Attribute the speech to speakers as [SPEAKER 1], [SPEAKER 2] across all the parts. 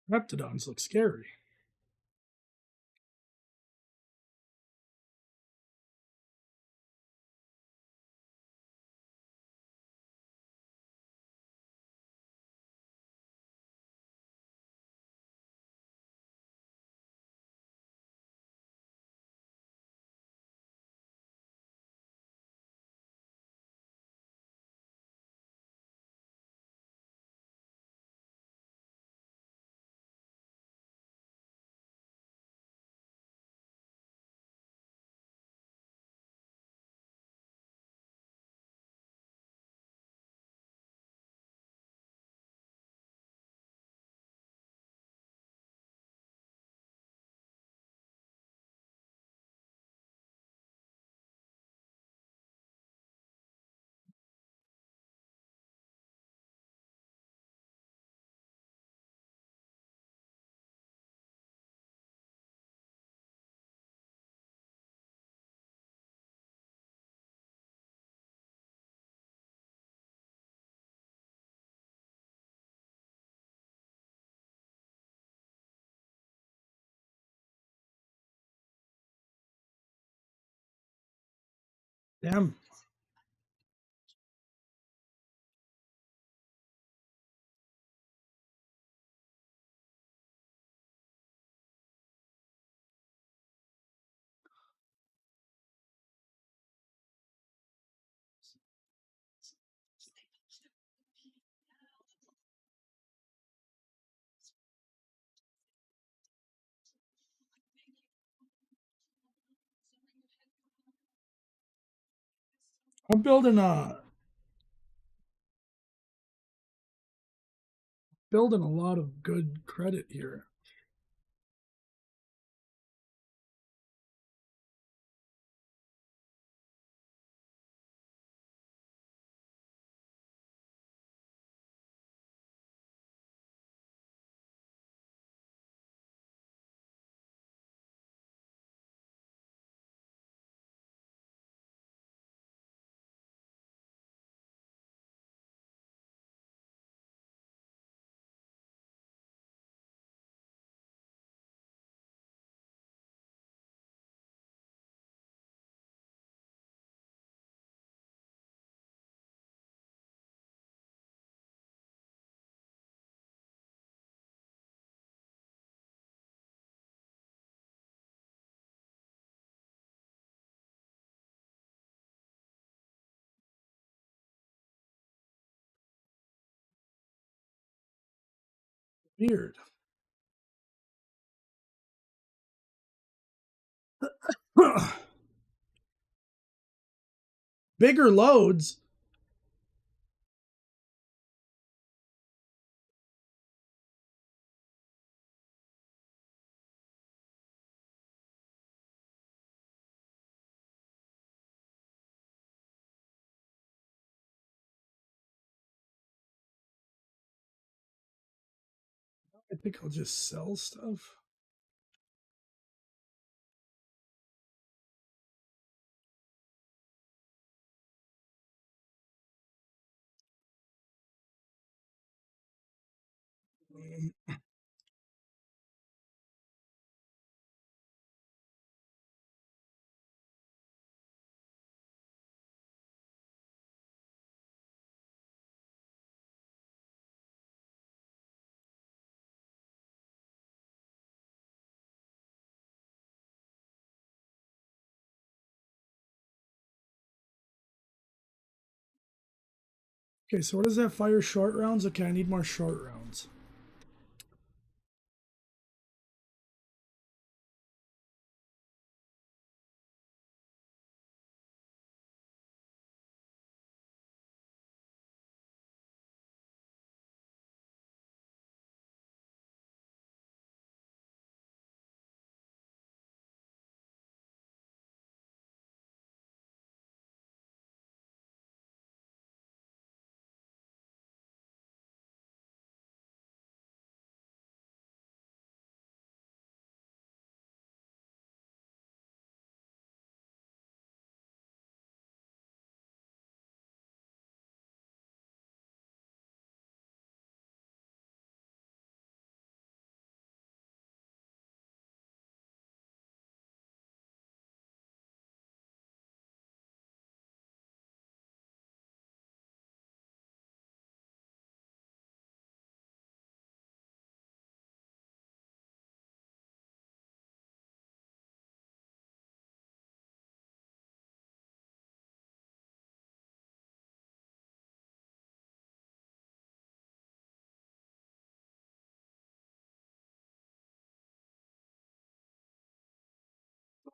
[SPEAKER 1] Reptidons look scary. Damn. I'm building a lot of good credit here. Weird. Bigger loads. I think I'll just sell stuff. Okay, so what does that fire short rounds? Okay, I need more short rounds.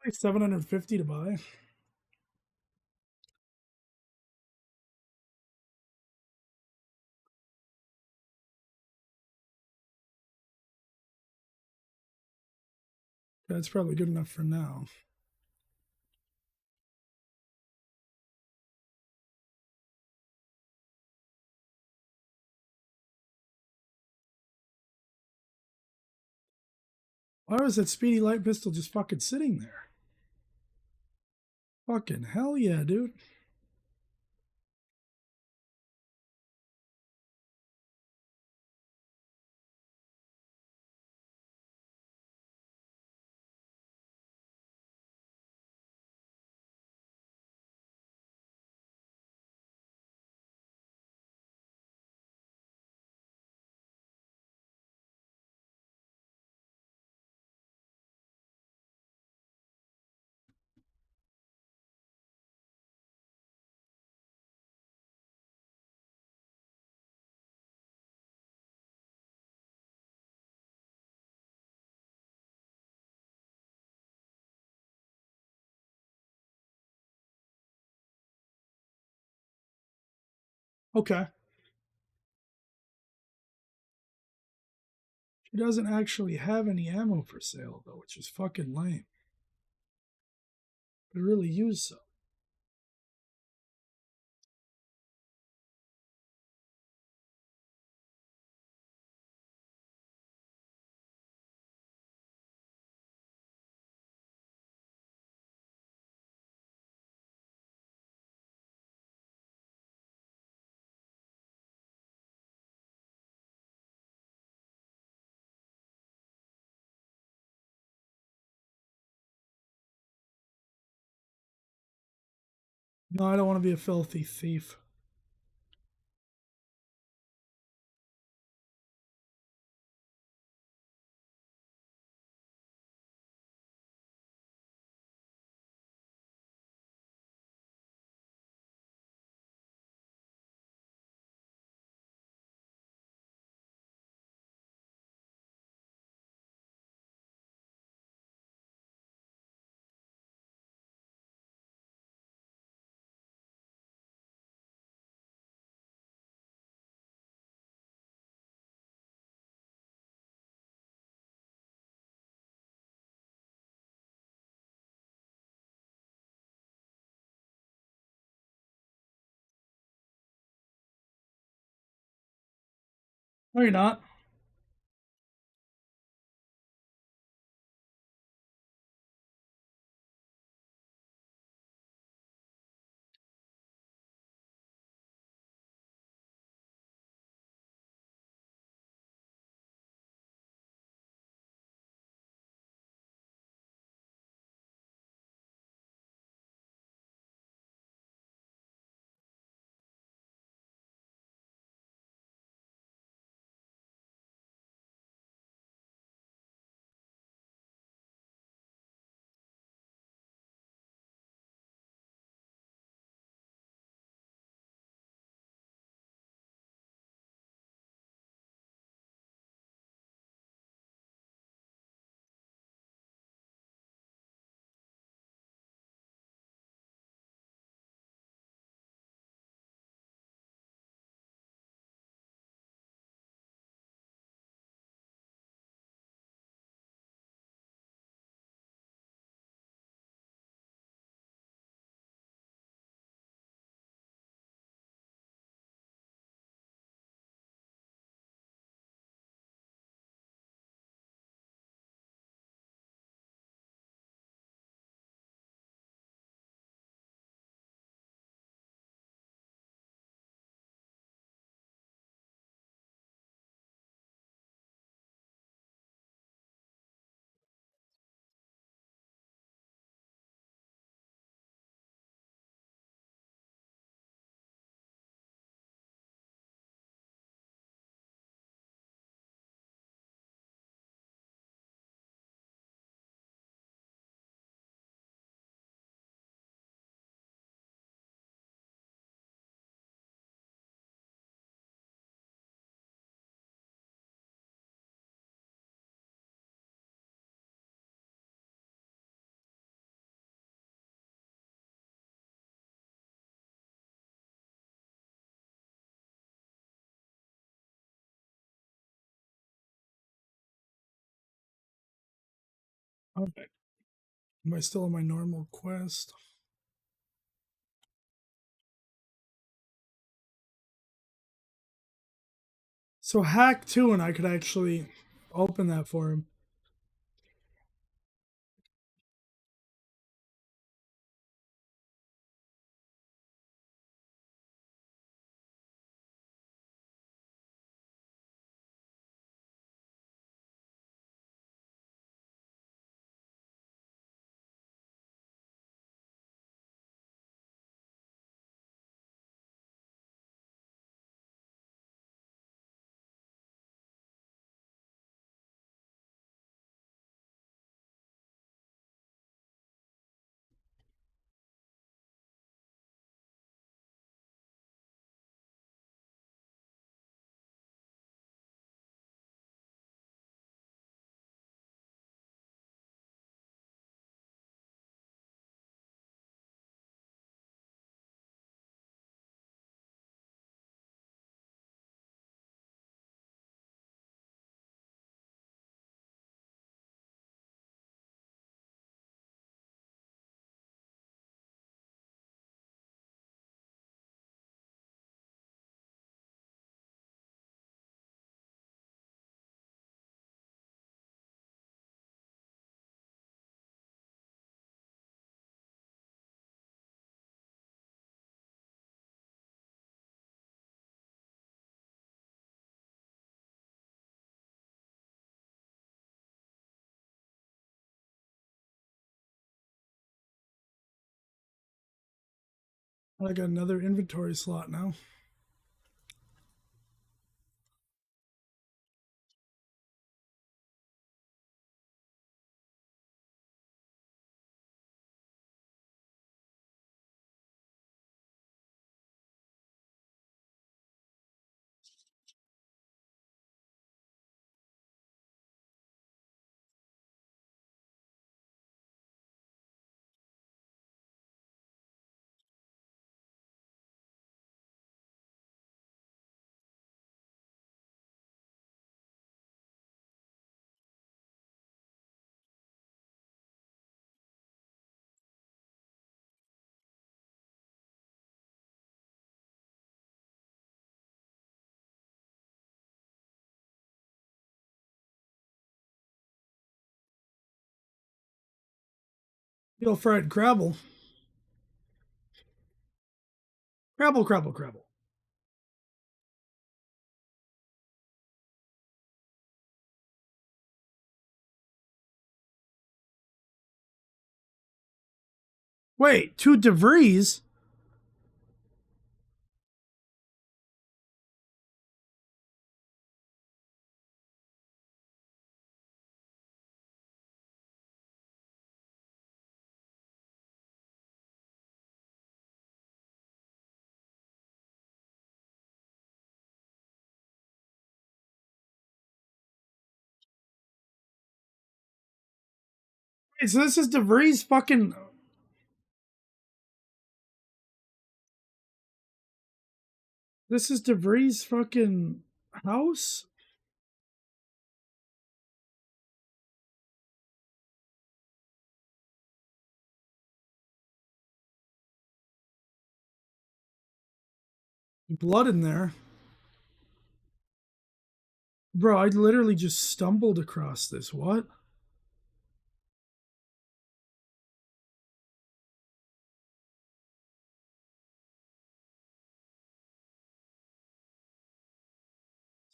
[SPEAKER 1] Like 750 to buy. That's probably good enough for now. Why was that speedy light pistol just fucking sitting there? Fucking hell yeah, dude. Okay. She doesn't actually have any ammo for sale, though, which is fucking lame. Could really use some. No, I don't want to be a filthy thief. No, you're not. Okay. Am I still on my normal quest? So hack 2 and I could actually open that for him. I got another inventory slot now. Yo, Fred, Crabble. Crabble, Crabble, Crabble. Wait, 2 DeVries? Wait, so this is DeVries fucking. This is DeVries fucking house? Blood in there. Bro, I literally just stumbled across this. What?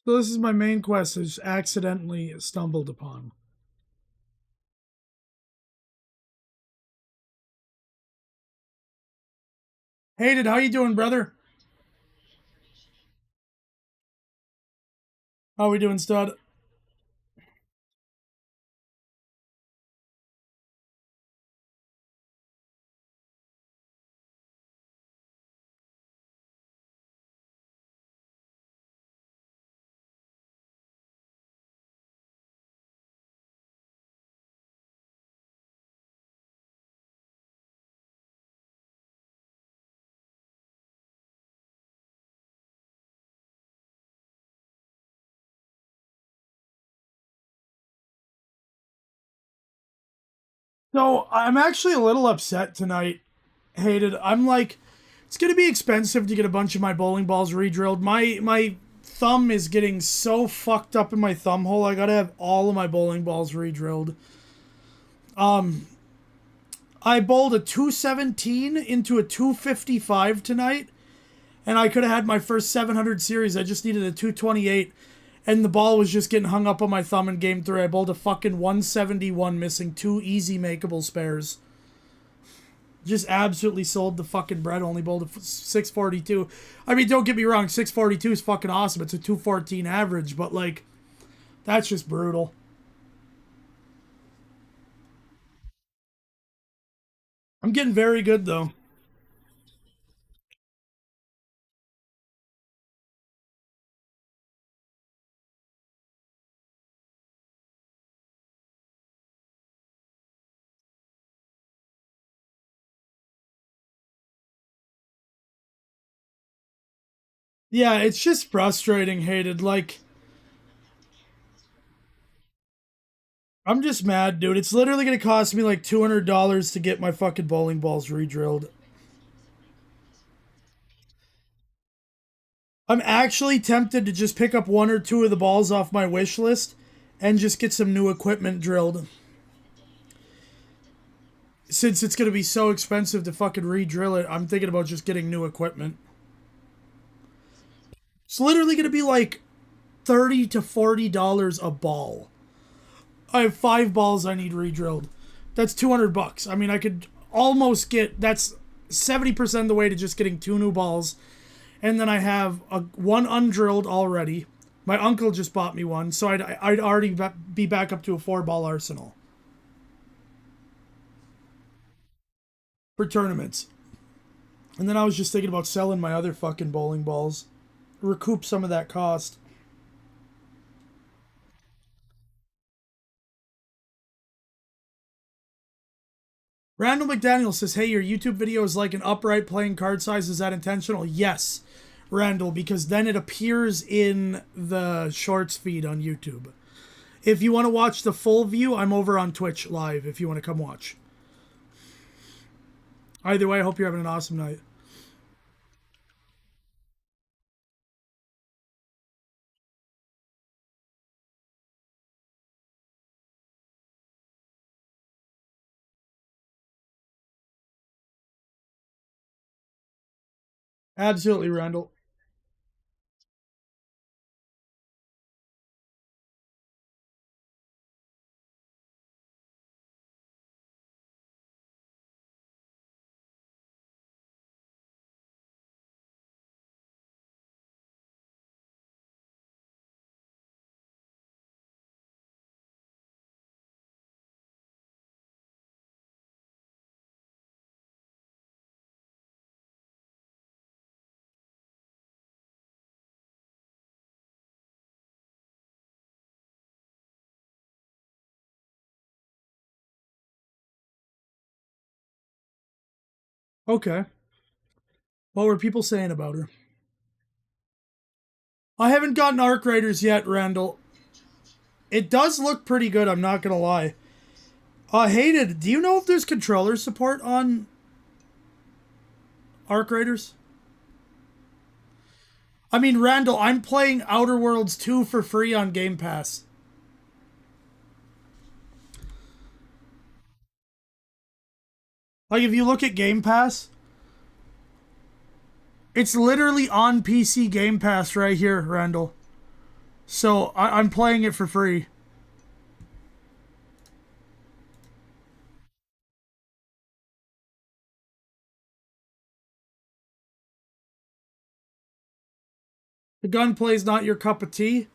[SPEAKER 1] So this is my main quest. I just accidentally stumbled upon. Hated, how you doing, brother? How we doing, stud? So I'm actually a little upset tonight. Hated. I'm like, it's gonna be expensive to get a bunch of my bowling balls re-drilled. My thumb is getting so fucked up in my thumb hole. I gotta have all of my bowling balls re-drilled. I bowled a 217 into a 255 tonight, and I could have had my first 700 series. I just needed a 228, and the ball was just getting hung up on my thumb in game three. I bowled a fucking 171, missing two easy makeable spares. Just absolutely sold the fucking bread. Only bowled a 642. I mean, don't get me wrong, 642 is fucking awesome. It's a 214 average, but like, that's just brutal. I'm getting very good though. Yeah, it's just frustrating, hated. Like, I'm just mad, dude. It's literally gonna cost me like $200 to get my fucking bowling balls re-drilled. I'm actually tempted to just pick up one or two of the balls off my wish list and just get some new equipment drilled. Since it's gonna be so expensive to fucking re-drill it, I'm thinking about just getting new equipment. It's literally gonna be like $30 to $40 a ball. I have 5 balls I need re-drilled. That's $200. I mean, I could almost get that's 70% of the way to just getting two new balls, and then I have one undrilled already. My uncle just bought me one, so I'd already be back up to a 4 ball arsenal for tournaments. And then I was just thinking about selling my other fucking bowling balls, recoup some of that cost. Randall McDaniel says, "Hey, your YouTube video is like an upright playing card size. Is that intentional?" Yes, Randall, because then it appears in the shorts feed on YouTube. If you want to watch the full view, I'm over on Twitch live if you want to come watch. Either way, I hope you're having an awesome night. Absolutely, Randall. Okay. What were people saying about her? I haven't gotten Arc Raiders yet, Randall. It does look pretty good, I'm not going to lie. Hated, do you know if there's controller support on Arc Raiders? I mean, Randall, I'm playing Outer Worlds 2 for free on Game Pass. Like, if you look at Game Pass, it's literally on PC Game Pass right here, Randall. So I'm playing it for free. The gunplay's not your cup of tea.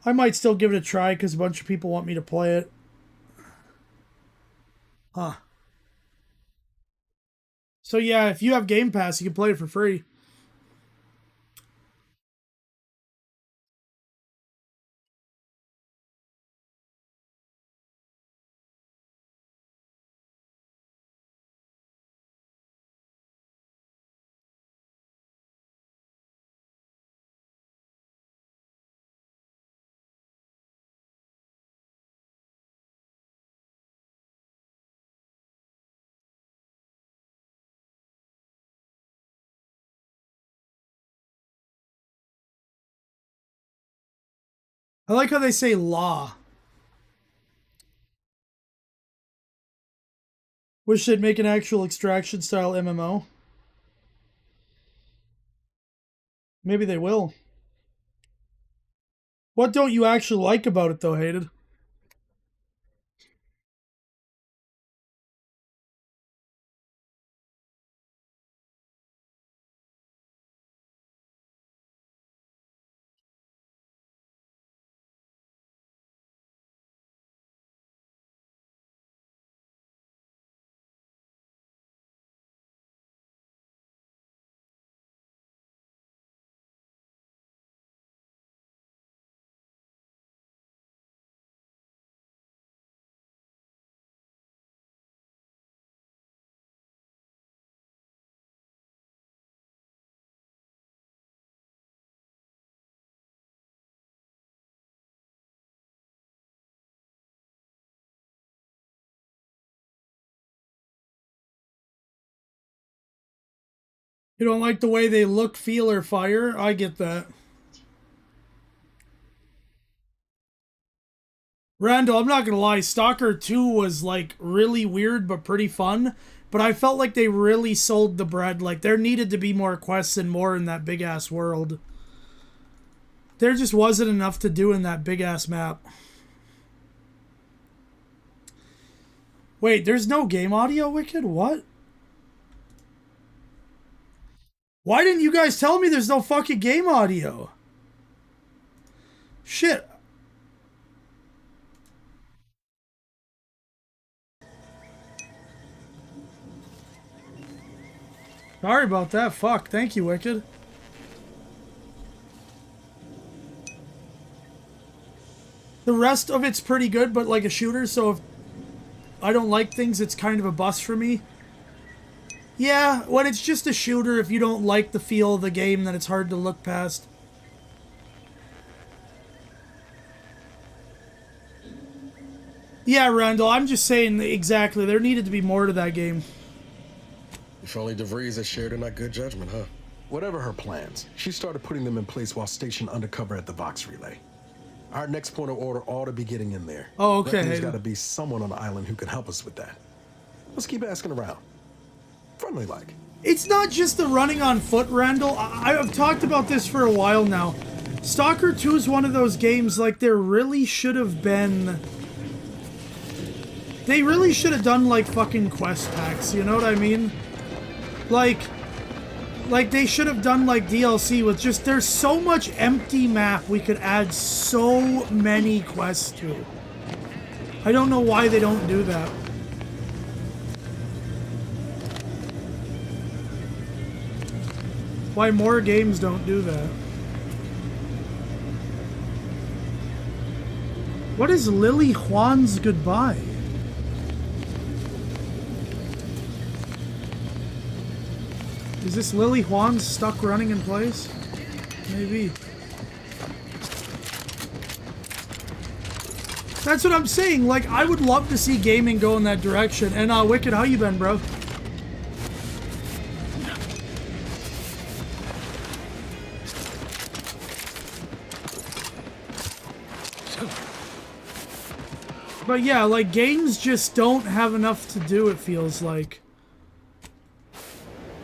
[SPEAKER 1] I might still give it a try because a bunch of people want me to play it. Huh. So yeah, if you have Game Pass, you can play it for free. I like how they say law. Wish they'd make an actual extraction style MMO. Maybe they will. What don't you actually like about it though, Hated? You don't like the way they look, feel, or fire? I get that. Randall, I'm not gonna lie, Stalker 2 was like really weird but pretty fun. But I felt like they really sold the bread. Like there needed to be more quests and more in that big ass world. There just wasn't enough to do in that big ass map. Wait, there's no game audio, Wicked? What? Why didn't you guys tell me there's no fucking game audio? Shit. Sorry about that. Fuck. Thank you, Wicked. The rest of it's pretty good, but like a shooter, so if I don't like things, it's kind of a bust for me. Yeah, when it's just a shooter, if you don't like the feel of the game, then it's hard to look past. Yeah, Randall, I'm just saying exactly. There needed to be more to that game.
[SPEAKER 2] If only DeVries had shared in that good judgment, huh?
[SPEAKER 3] Whatever her plans, she started putting them in place while stationed undercover at the Vox Relay. Our next point of order ought to be getting in there.
[SPEAKER 1] Oh, okay.
[SPEAKER 3] There's got to be someone on the island who can help us with that. Let's keep asking around. Friendly like.
[SPEAKER 1] It's not just the running on foot, Randall. I've talked about this for a while now. Stalker 2 is one of those games, like, there really should have been... They really should have done, like, fucking quest packs, you know what I mean? Like, they should have done, like, DLC with just... There's so much empty map we could add so many quests to. I don't know why they don't do that. Why more games don't do that. What is Lily Juan's goodbye? Is this Lily Juan stuck running in place? Maybe. That's what I'm saying. Like, I would love to see gaming go in that direction. And, Wicked, how you been, bro? But yeah, like, games just don't have enough to do, it feels like.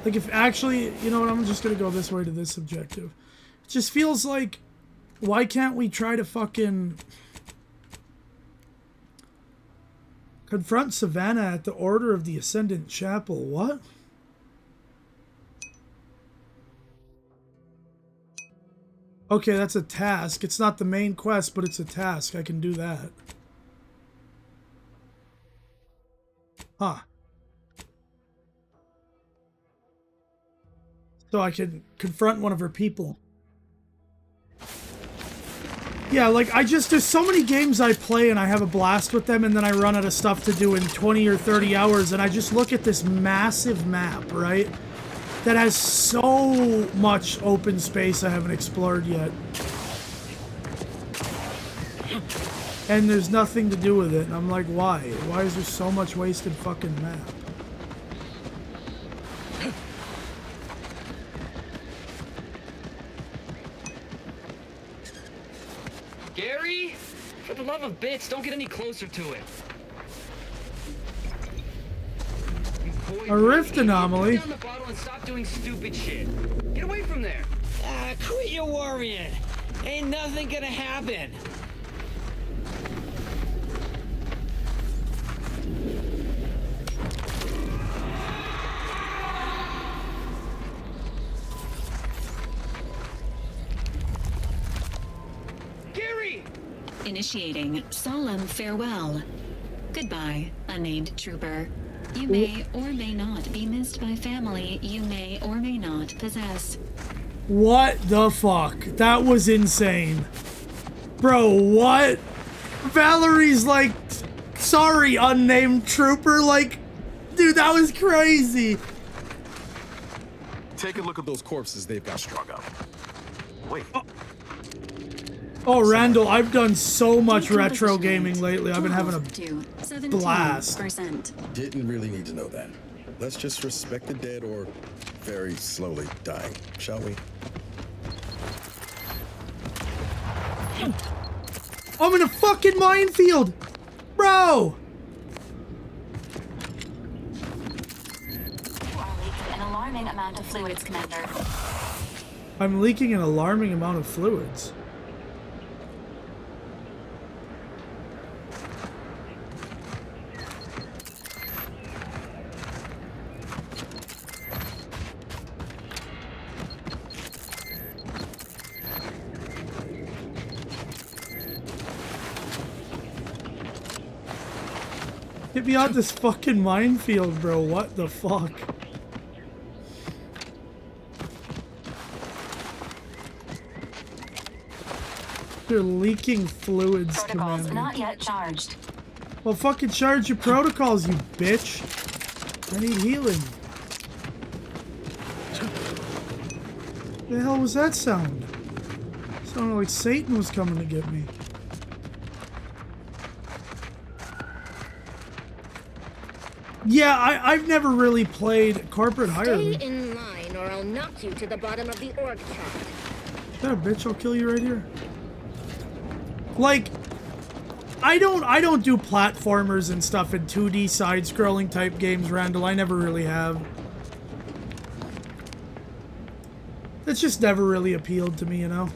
[SPEAKER 1] Like, if actually, you know what, I'm just gonna go this way to this objective. It just feels like, why can't we try to fucking... Confront Savannah at the Order of the Ascendant Chapel. What? Okay, that's a task. It's not the main quest, but it's a task. I can do that. Huh. So I can confront one of her people. Yeah, like, there's so many games I play and I have a blast with them and then I run out of stuff to do in 20 or 30 hours and I just look at this massive map, right? That has so much open space I haven't explored yet. And there's nothing to do with it. And I'm like, why? Why is there so much wasted fucking map?
[SPEAKER 4] Gary? love of bits, don't get any closer to it.
[SPEAKER 1] A rift anomaly.
[SPEAKER 4] Put down the bottle and stop doing stupid shit. Get away from there.
[SPEAKER 5] Quit your worrying. Ain't nothing gonna happen.
[SPEAKER 4] Gary!
[SPEAKER 6] Initiating solemn farewell. Goodbye, unnamed trooper. You may or may not be missed by family you may or may not possess.
[SPEAKER 1] What the fuck? That was insane. Bro, what? Valerie's like, sorry, unnamed trooper. Like, dude, that was crazy.
[SPEAKER 3] Take a look at those corpses they've got strung up. Wait.
[SPEAKER 1] Oh, Randall, I've done so much retro gaming lately. I've been having a
[SPEAKER 6] to 17%.
[SPEAKER 1] blast.
[SPEAKER 2] Didn't really need to know that. Let's just respect the dead or very slowly dying, shall we?
[SPEAKER 1] I'm in a fucking minefield. Bro.
[SPEAKER 6] You are leaking an alarming amount of fluids, Commander.
[SPEAKER 1] I'm leaking an alarming amount of fluids. Get me out this fucking minefield, bro. What the fuck? They're leaking fluids,
[SPEAKER 6] Protocols
[SPEAKER 1] Commander.
[SPEAKER 6] not yet charged.
[SPEAKER 1] Well, fucking charge your protocols, you bitch. I need healing. The hell was that sound? Sounded like Satan was coming to get me. Yeah, I've never really played corporate
[SPEAKER 7] Stay
[SPEAKER 1] hireling.
[SPEAKER 7] in line or I'll knock you to the bottom of the org chart.
[SPEAKER 1] Is that a bitch? I'll kill you right here. Like, I don't do platformers and stuff in 2D side-scrolling type games, Randall. I never really have. It's just never really appealed to me, you know?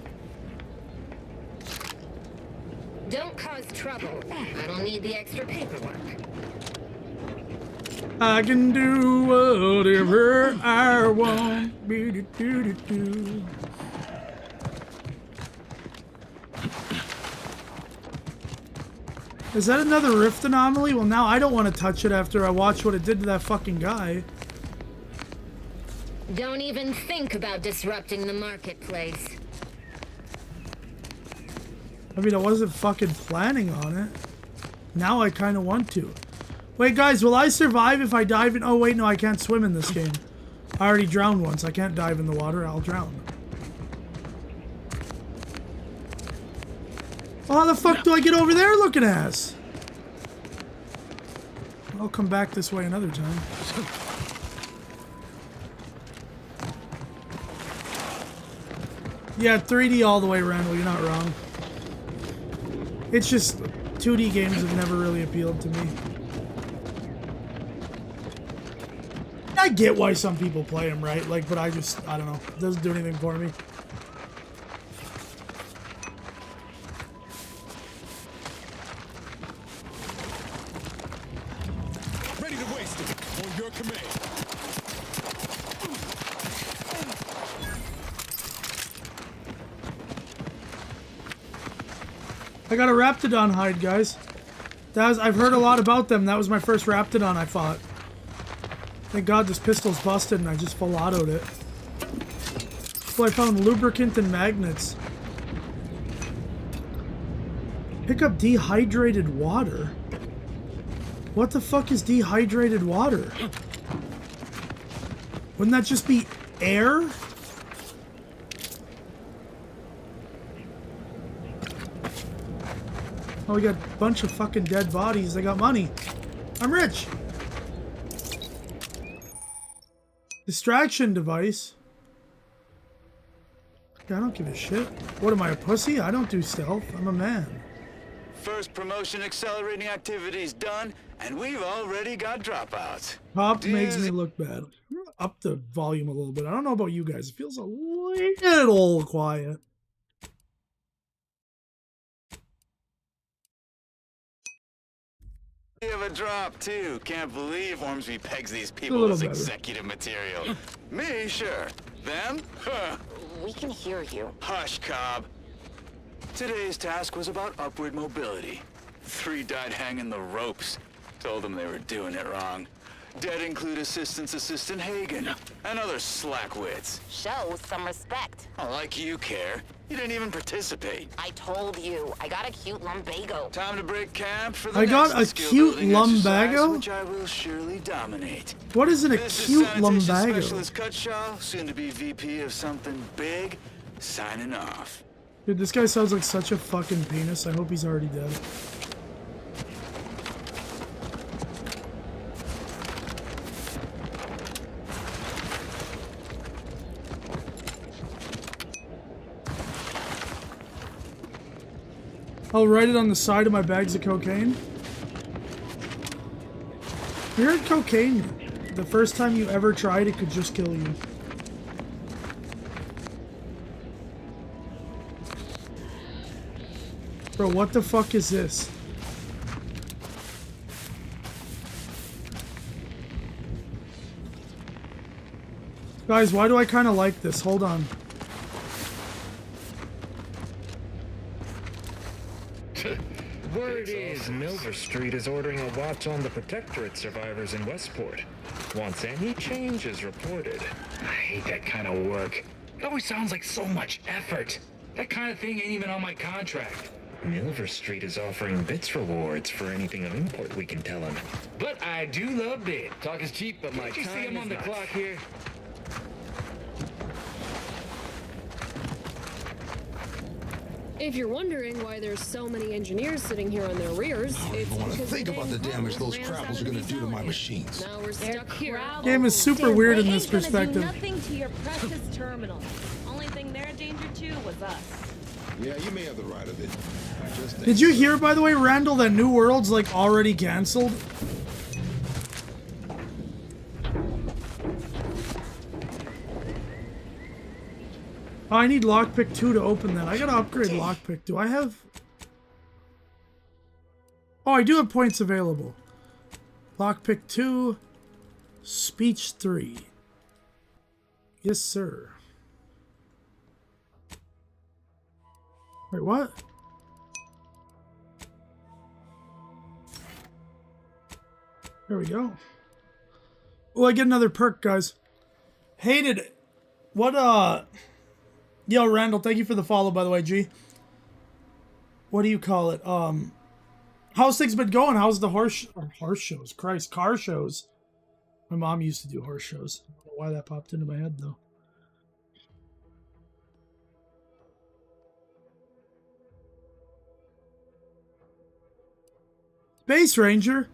[SPEAKER 7] Don't cause trouble. I don't need the extra paperwork.
[SPEAKER 1] I can do whatever I want. Do. Is that another rift anomaly? Well, now I don't want to touch it after I watch what it did to that fucking guy.
[SPEAKER 7] Don't even think about disrupting the marketplace.
[SPEAKER 1] I mean, I wasn't fucking planning on it. Now I kind of want to. Wait, guys, will I survive if I dive in? Oh, wait, no, I can't swim in this game. I already drowned once. I can't dive in the water. I'll drown. Well, how the fuck do I get over there looking ass? I'll come back this way another time. Yeah, 3D all the way, Randall. You're not wrong. It's just 2D games have never really appealed to me. I get why some people play them, right? Like, but I don't know. It doesn't do anything for me.
[SPEAKER 3] Ready to waste it on your command.
[SPEAKER 1] I got a Raptidon hide, guys. I've heard a lot about them. That was my first Raptidon I fought. Thank God this pistol's busted and I just full autoed it. Oh, I found lubricant and magnets. Pick up dehydrated water. What the fuck is dehydrated water? Wouldn't that just be air? Oh, we got a bunch of fucking dead bodies. They got money. I'm rich. Distraction device. I don't give a shit. What am I, a pussy? I don't do stealth. I'm a man.
[SPEAKER 8] first promotion accelerating activities done, and we've already got dropouts.
[SPEAKER 1] Pop makes me look bad. Up the volume a little bit. I don't know about you guys. It feels a little quiet.
[SPEAKER 8] We have a drop, too. Can't believe Ormsby pegs these
[SPEAKER 1] A
[SPEAKER 8] people
[SPEAKER 1] little
[SPEAKER 8] as
[SPEAKER 1] better.
[SPEAKER 8] executive material. Me, sure. Them? Huh.
[SPEAKER 9] We can hear you.
[SPEAKER 8] Hush, Cobb. Today's task was about upward mobility. 3 died hanging the ropes. Told them they were doing it wrong. Dead include Assistant Hagen and other slackwits.
[SPEAKER 9] Show some respect.
[SPEAKER 8] Oh, like you care. You didn't even participate.
[SPEAKER 9] I told you, I got a cute lumbago.
[SPEAKER 8] Time to break camp for the
[SPEAKER 1] I got
[SPEAKER 8] next
[SPEAKER 1] a cute
[SPEAKER 8] skill-building exercise,
[SPEAKER 1] lumbago?
[SPEAKER 8] which I will surely dominate.
[SPEAKER 1] What is it, a
[SPEAKER 8] This
[SPEAKER 1] cute
[SPEAKER 8] is Sanitation
[SPEAKER 1] lumbago?
[SPEAKER 8] Specialist Cutshaw, soon to be VP of something big, signing off.
[SPEAKER 1] Dude, this guy sounds like such a fucking penis. I hope he's already dead. I'll write it on the side of my bags of cocaine. You heard cocaine. The first time you ever tried it could just kill you. Bro, what the fuck is this? Guys, why do I kind of like this? Hold on.
[SPEAKER 10] Word is Milver Street is ordering a watch on the Protectorate survivors in Westport. Once any change is reported.
[SPEAKER 11] I hate that kind of work. It always sounds like so much effort. That kind of thing ain't even on my contract.
[SPEAKER 10] Milver Street is offering bits rewards for anything of import we can tell him.
[SPEAKER 11] But I do love bit.
[SPEAKER 4] Talk is cheap, but my
[SPEAKER 11] Can't you see
[SPEAKER 4] time
[SPEAKER 11] I'm
[SPEAKER 4] is
[SPEAKER 11] on the
[SPEAKER 4] not.
[SPEAKER 11] clock here?
[SPEAKER 12] If you're wondering why there's so many engineers sitting here on their rears, it's
[SPEAKER 13] I want to
[SPEAKER 12] because
[SPEAKER 13] think about the damage those
[SPEAKER 12] ran us out
[SPEAKER 13] crapples are
[SPEAKER 12] of
[SPEAKER 13] going
[SPEAKER 12] these
[SPEAKER 13] to do to my
[SPEAKER 12] alleys.
[SPEAKER 13] machines.
[SPEAKER 12] Now we're stuck here.
[SPEAKER 1] Game is super weird in this perspective.
[SPEAKER 14] Nothing to your precious terminal. Only thing they're a danger to was us.
[SPEAKER 13] Yeah, you may have the right of it. I just think
[SPEAKER 1] Did you hear, by the way, Randall, that New World's like already canceled? Oh, I need lockpick 2 to open that. I gotta upgrade lockpick. Do I have... Oh, I do have points available. Lockpick 2, speech 3. Yes, sir. Wait, what? There we go. Oh, I get another perk, guys. Hated it. What, Yo, Randall, thank you for the follow, by the way, G. What do you call it? How's things been going? How's the horse shows? Christ, car shows. My mom used to do horse shows. I don't know why that popped into my head, though. Space Ranger.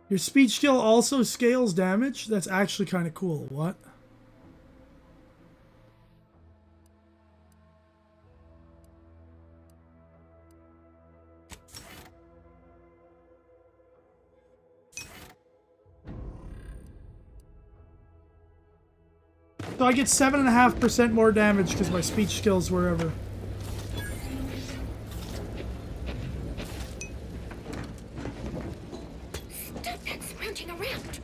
[SPEAKER 1] Your speech skill also scales damage? That's actually kind of cool. What? So I get 7.5% more damage because my speech skills wherever.
[SPEAKER 7] Stop that scrounging around.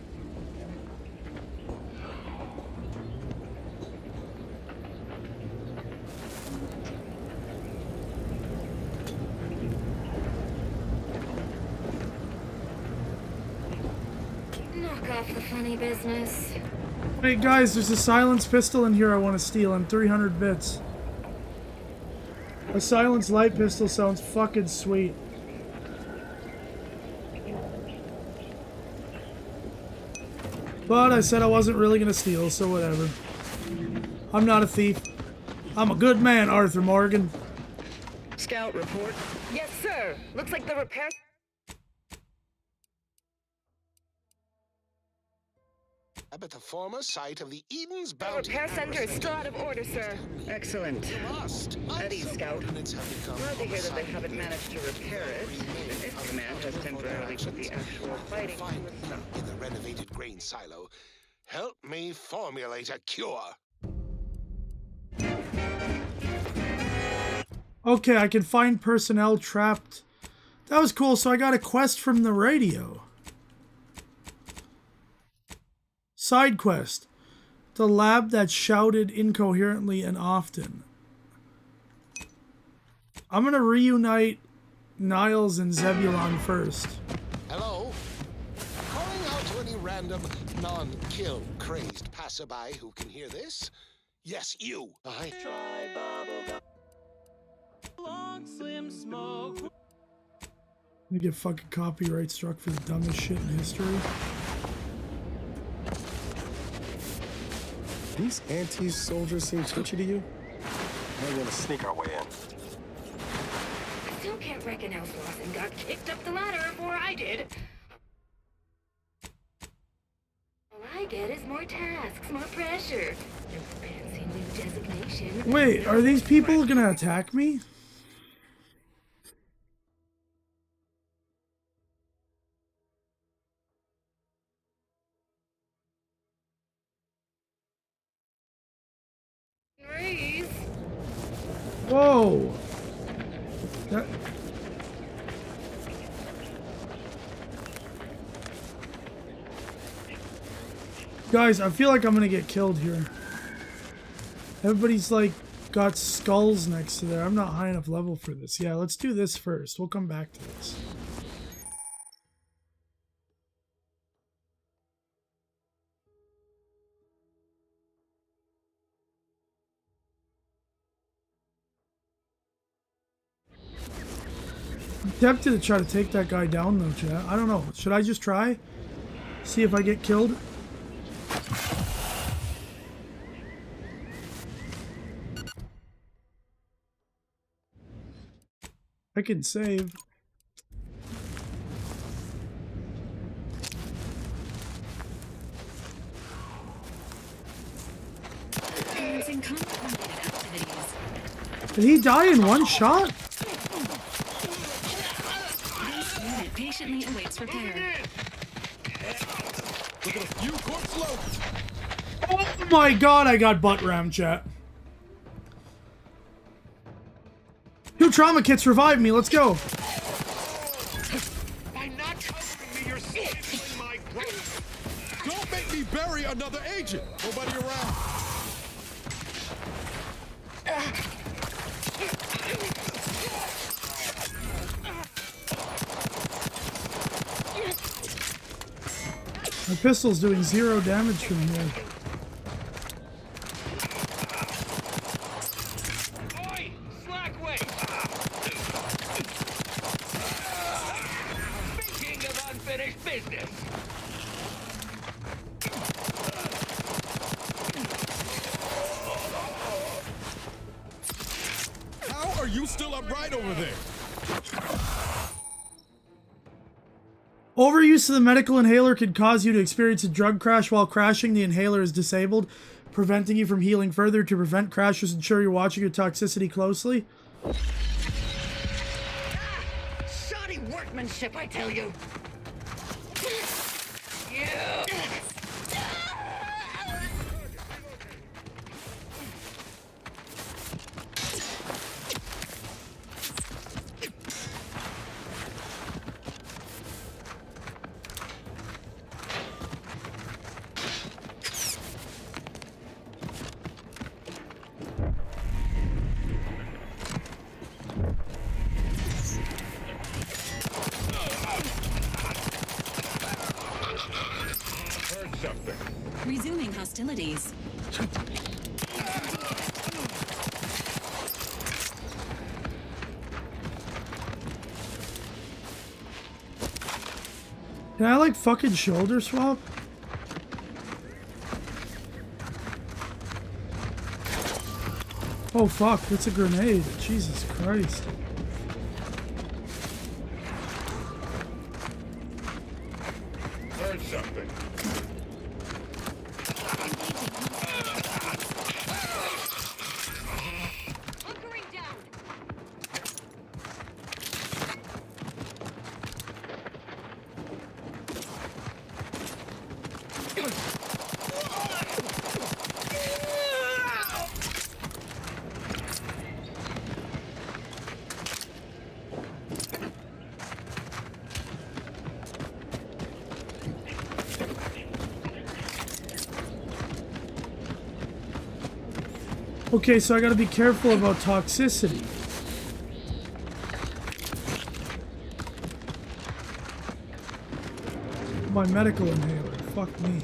[SPEAKER 7] Knock off the funny business.
[SPEAKER 1] Hey guys, there's a silenced pistol in here I want to steal. I'm 300 bits. A silenced light pistol sounds fucking sweet. But I said I wasn't really gonna steal, so whatever. I'm not a thief. I'm a good man, Arthur Morgan.
[SPEAKER 9] Scout report. Yes, sir. Looks like the repair...
[SPEAKER 15] At the former site of the Eden's Bounty.
[SPEAKER 9] Repair center is still out of order, sir.
[SPEAKER 16] Excellent. Eddie, Scout. Glad to hear that they haven't managed to repair it. If command has temporarily put the actual fighting to a stop.
[SPEAKER 15] In the renovated grain silo. Help me formulate a cure.
[SPEAKER 1] Okay, I can find personnel trapped. That was cool. So I got a quest from the radio. Side quest. The lab that shouted incoherently and often. I'm going to reunite Niles and Zebulon first.
[SPEAKER 15] Hello? Calling out to any random, non-kill crazed passerby who can hear this? Yes, you. I try bubblegum. Long slim smoke.
[SPEAKER 1] I get fucking copyright struck for the dumbest shit in history.
[SPEAKER 3] These anti-soldiers seem twitchy to you? Might want to sneak our way in.
[SPEAKER 7] I still can't reckon how Slauson got kicked up the ladder before I did. All I get is more tasks, more pressure. No fancy new designation.
[SPEAKER 1] Wait, are these people gonna attack me? Whoa! That... Guys, I feel like I'm gonna get killed here. Everybody's like got skulls next to there. I'm not high enough level for this. Yeah, let's do this first. We'll come back to this. I'm tempted to try to take that guy down though, chat. I don't know. Should I just try? See if I get killed? I can save. Did he die in one shot?
[SPEAKER 6] Unit patiently awaits repair.
[SPEAKER 1] Oh my god, I got butt rammed, chat. 2 trauma kits revive me, let's go.
[SPEAKER 13] By not covering me, you're stealing my growth. Don't make me bury another agent. Nobody around.
[SPEAKER 1] My pistol's doing 0 damage from here.
[SPEAKER 4] Oi! Slackway! Speaking of unfinished business.
[SPEAKER 13] How are you still upright over there?
[SPEAKER 1] Overuse of the medical inhaler could cause you to experience a drug crash. While crashing, the inhaler is disabled, preventing you from healing further. To prevent crashes, ensure you're watching your toxicity closely.
[SPEAKER 9] Shoddy workmanship, I tell you.
[SPEAKER 4] Yeah.
[SPEAKER 6] Resuming hostilities.
[SPEAKER 1] Can I like fucking shoulder swap? Oh fuck, that's a grenade. Jesus Christ.
[SPEAKER 13] Heard something.
[SPEAKER 1] Okay, so I gotta be careful about toxicity. My medical inhaler. Fuck me.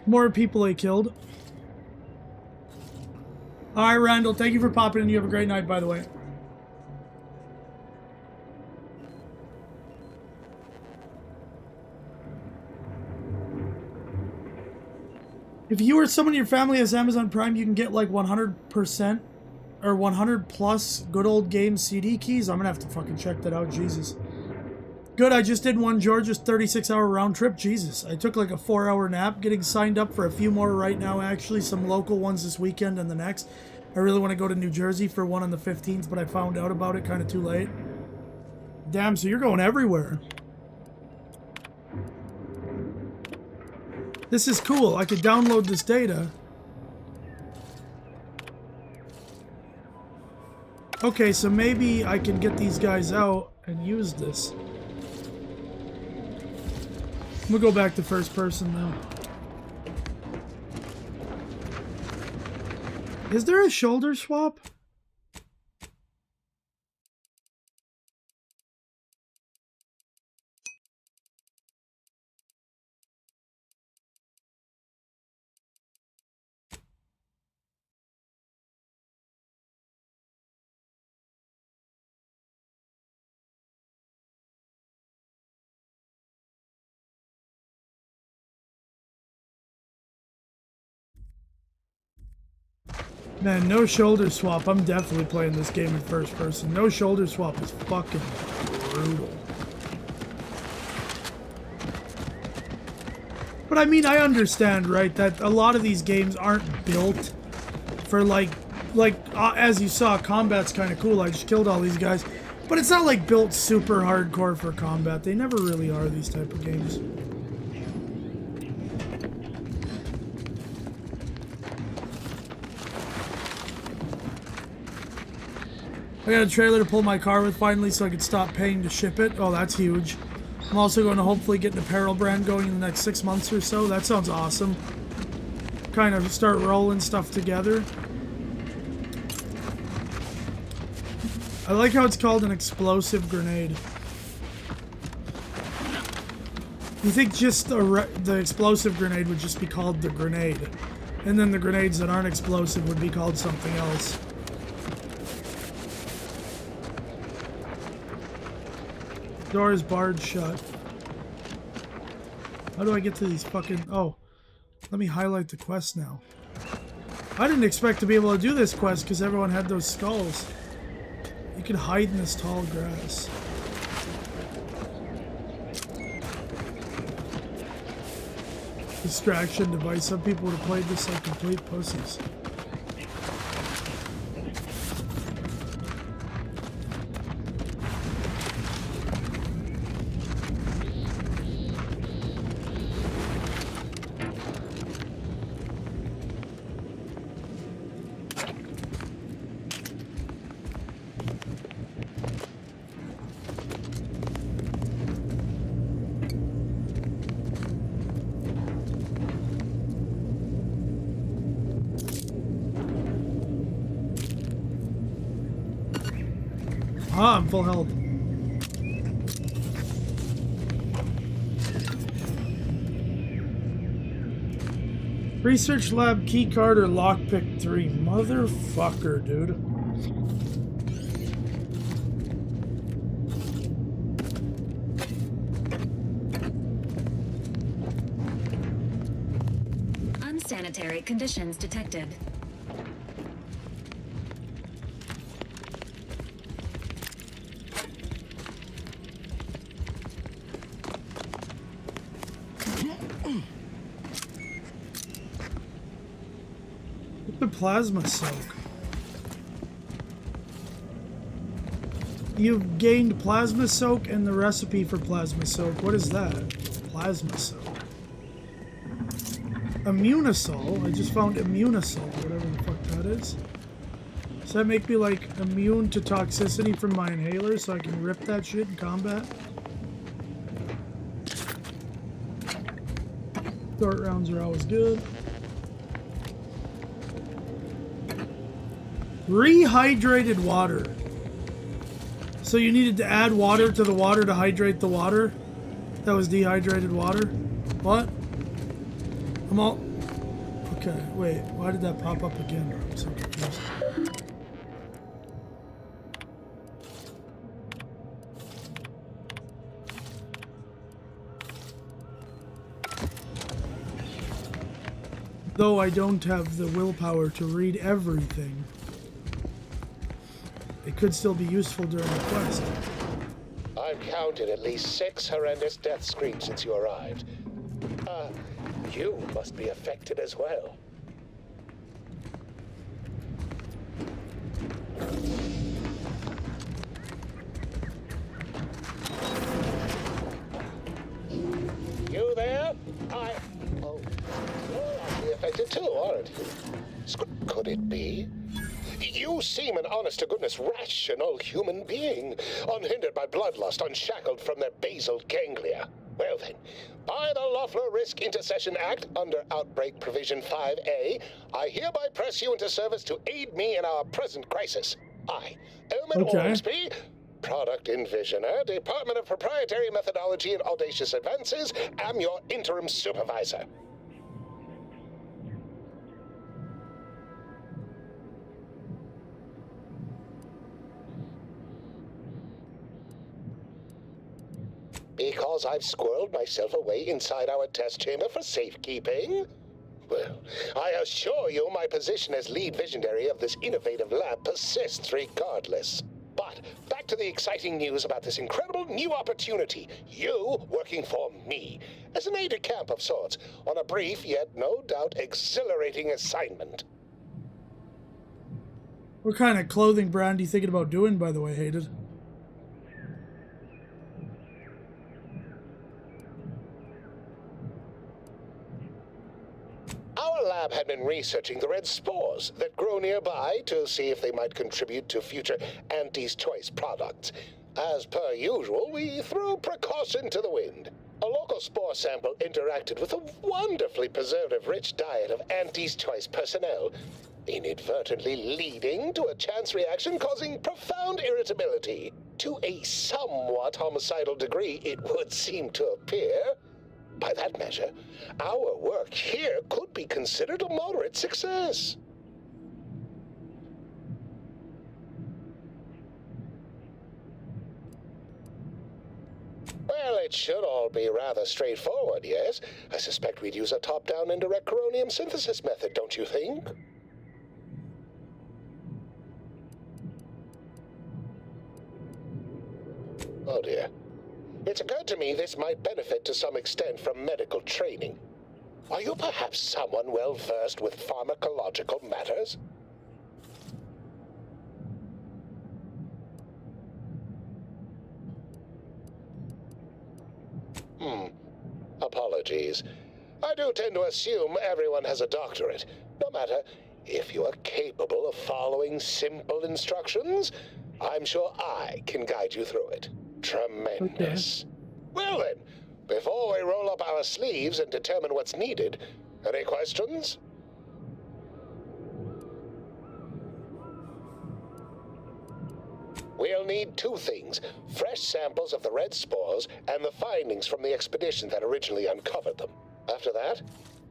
[SPEAKER 1] More people they killed. Alright, Randall, thank you for popping in. You have a great night, by the way. If you or someone in your family has Amazon Prime, you can get like 100% or 100 plus good old game CD keys. I'm gonna have to fucking check that out. Jesus. Good, I just did one Georgia's 36-hour round trip. Jesus, I took like a 4-hour nap, getting signed up for a few more right now, actually. Some local ones this weekend and the next. I really want to go to New Jersey for one on the 15th, but I found out about it kind of too late. Damn, so you're going everywhere. This is cool. I could download this data. Okay, so maybe I can get these guys out and use this. We'll go back to first person now. Is there a shoulder swap? Man, no shoulder swap. I'm definitely playing this game in first person. No shoulder swap is fucking brutal. But I mean, I understand, right, that a lot of these games aren't built for like as you saw, combat's kind of cool. I just killed all these guys. But it's not like built super hardcore for combat. They never really are, these type of games. I got a trailer to pull my car with finally so I can stop paying to ship it. Oh, that's huge. I'm also going to hopefully get an apparel brand going in the next 6 months or so. That sounds awesome. Kind of start rolling stuff together. I like how it's called an explosive grenade. You think just the explosive grenade would just be called the grenade. And then the grenades that aren't explosive would be called something else. Door is barred shut. How do I get to these fucking... Oh, let me highlight the quest now. I didn't expect to be able to do this quest because everyone had those skulls. You can hide in this tall grass. Distraction device. Some people would have played this like complete pussies. Ah, I'm full health. Research lab keycard or lockpick 3. Motherfucker, dude.
[SPEAKER 6] Unsanitary conditions detected.
[SPEAKER 1] plasma soak. You've gained plasma soak and the recipe for plasma soak. What is that? Plasma soak. Immunosol. I just found Immunosol, whatever the fuck that is. Does that make me like immune to toxicity from my inhaler so I can rip that shit in combat? Short rounds are always good. Rehydrated water. So you needed to add water to the water to hydrate the water? That was dehydrated water? What? I'm all... Okay, wait. Why did that pop up again? I'm so confused. Though I don't have the willpower to read everything, it could still be useful during the quest.
[SPEAKER 15] I've counted at least 6 horrendous death screams since you arrived. You must be affected as well. You there? Oh, you're actually affected too, aren't you? Could it be? You seem an honest-to-goodness rational human being, unhindered by bloodlust, unshackled from their basal ganglia. Well then, by the Loeffler Risk Intercession Act, under Outbreak Provision 5A, I hereby press you into service to aid me in our present crisis. I, Elman Ormsby, Product Envisioner, Department of Proprietary Methodology and Audacious Advances, am your interim supervisor. Because I've squirreled myself away inside our test chamber for safekeeping? Well, I assure you my position as lead visionary of this innovative lab persists regardless. But back to the exciting news about this incredible new opportunity. You working for me, as an aide-de-camp of sorts, on a brief yet no doubt exhilarating assignment.
[SPEAKER 1] What kind of clothing brand are you thinking about doing, by the way, Hated?
[SPEAKER 15] Our lab had been researching the red spores that grow nearby to see if they might contribute to future Auntie's Choice products. As per usual, we threw precaution to the wind. A local spore sample interacted with a wonderfully preservative-rich diet of Auntie's Choice personnel, inadvertently leading to a chance reaction causing profound irritability. To a somewhat homicidal degree, it would seem to appear. By that measure, our work here could be considered a moderate success. Well, it should all be rather straightforward, yes? I suspect we'd use a top-down indirect coronium synthesis method, don't you think? Oh dear. It's occurred to me this might benefit to some extent from medical training. Are you perhaps someone well-versed with pharmacological matters? Apologies. I do tend to assume everyone has a doctorate. No matter, if you are capable of following simple instructions, I'm sure I can guide you through it. Tremendous. Okay. Well then, before we roll up our sleeves and determine what's needed, any questions? We'll need 2 things: fresh samples of the red spores and the findings from the expedition that originally uncovered them. After that,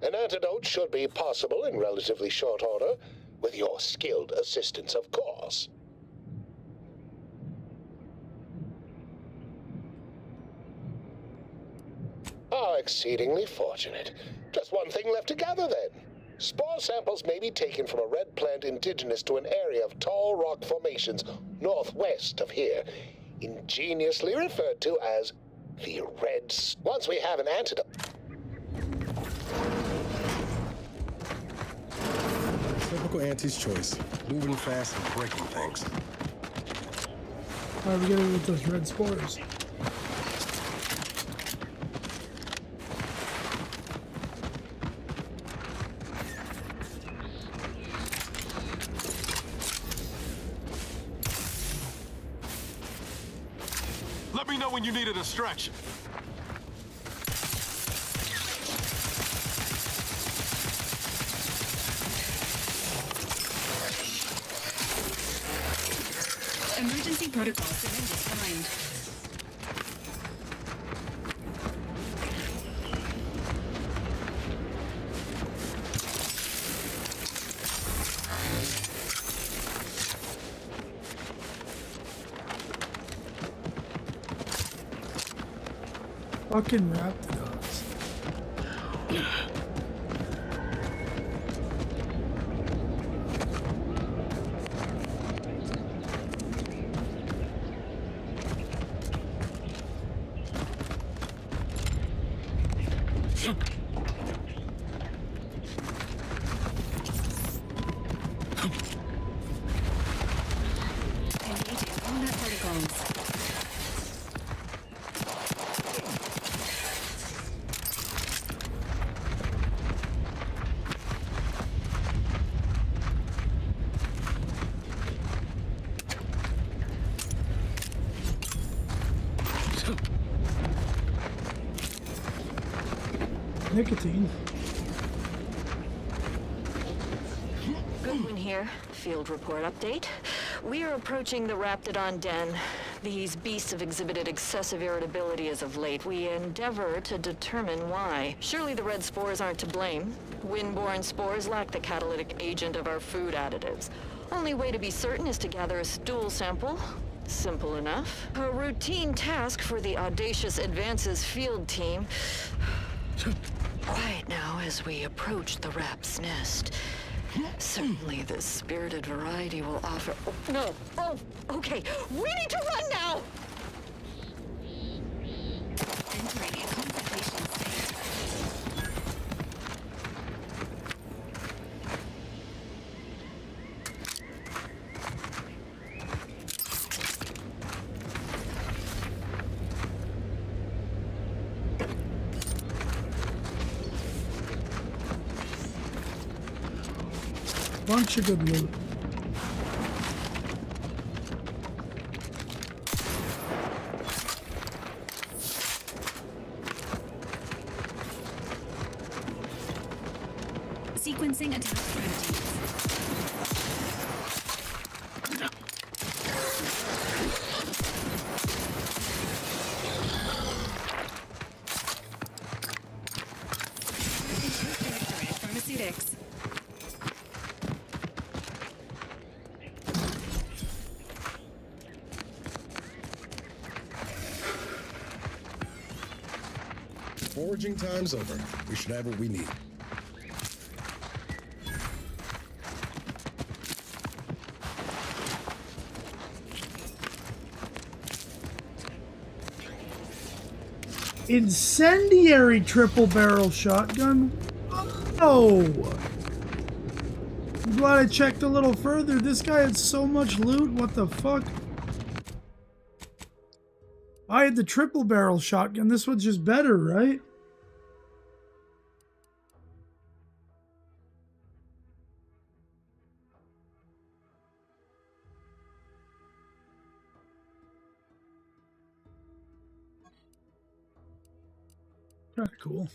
[SPEAKER 15] an antidote should be possible in relatively short order, with your skilled assistance, of course. How exceedingly fortunate. Just one thing left to gather, then. Spore samples may be taken from a red plant indigenous to an area of tall rock formations northwest of here, ingeniously referred to as the Red. Once we have an antidote...
[SPEAKER 2] Typical Auntie's choice. Moving fast and breaking things.
[SPEAKER 1] Alright, we gotta go with those red spores.
[SPEAKER 13] Let me know when you need a distraction.
[SPEAKER 6] Emergency protocol submitted defined.
[SPEAKER 1] Fucking Raptidons.
[SPEAKER 6] Engaging combat protocols.
[SPEAKER 1] Nicotine.
[SPEAKER 9] Goodwin here. Field report update. We are approaching the Raptidon den. These beasts have exhibited excessive irritability as of late. We endeavor to determine why. Surely the red spores aren't to blame. Windborne spores lack the catalytic agent of our food additives. Only way to be certain is to gather a stool sample. Simple enough. A routine task for the Audacious Advances field team. Quiet now as we approach the rap's nest. Certainly the spirited variety will offer... Oh, no! Oh, okay. We need to run now!
[SPEAKER 6] Entering a concentration state.
[SPEAKER 1] Bunch of good loot.
[SPEAKER 6] Sequencing attack strategies. Pharmaceutics.
[SPEAKER 2] Foraging time's over. We should have what we need.
[SPEAKER 1] Incendiary triple barrel shotgun? Oh! I'm glad I checked a little further. This guy had so much loot. What the fuck? I had the triple barrel shotgun. This one's just better, right? Kinda cool.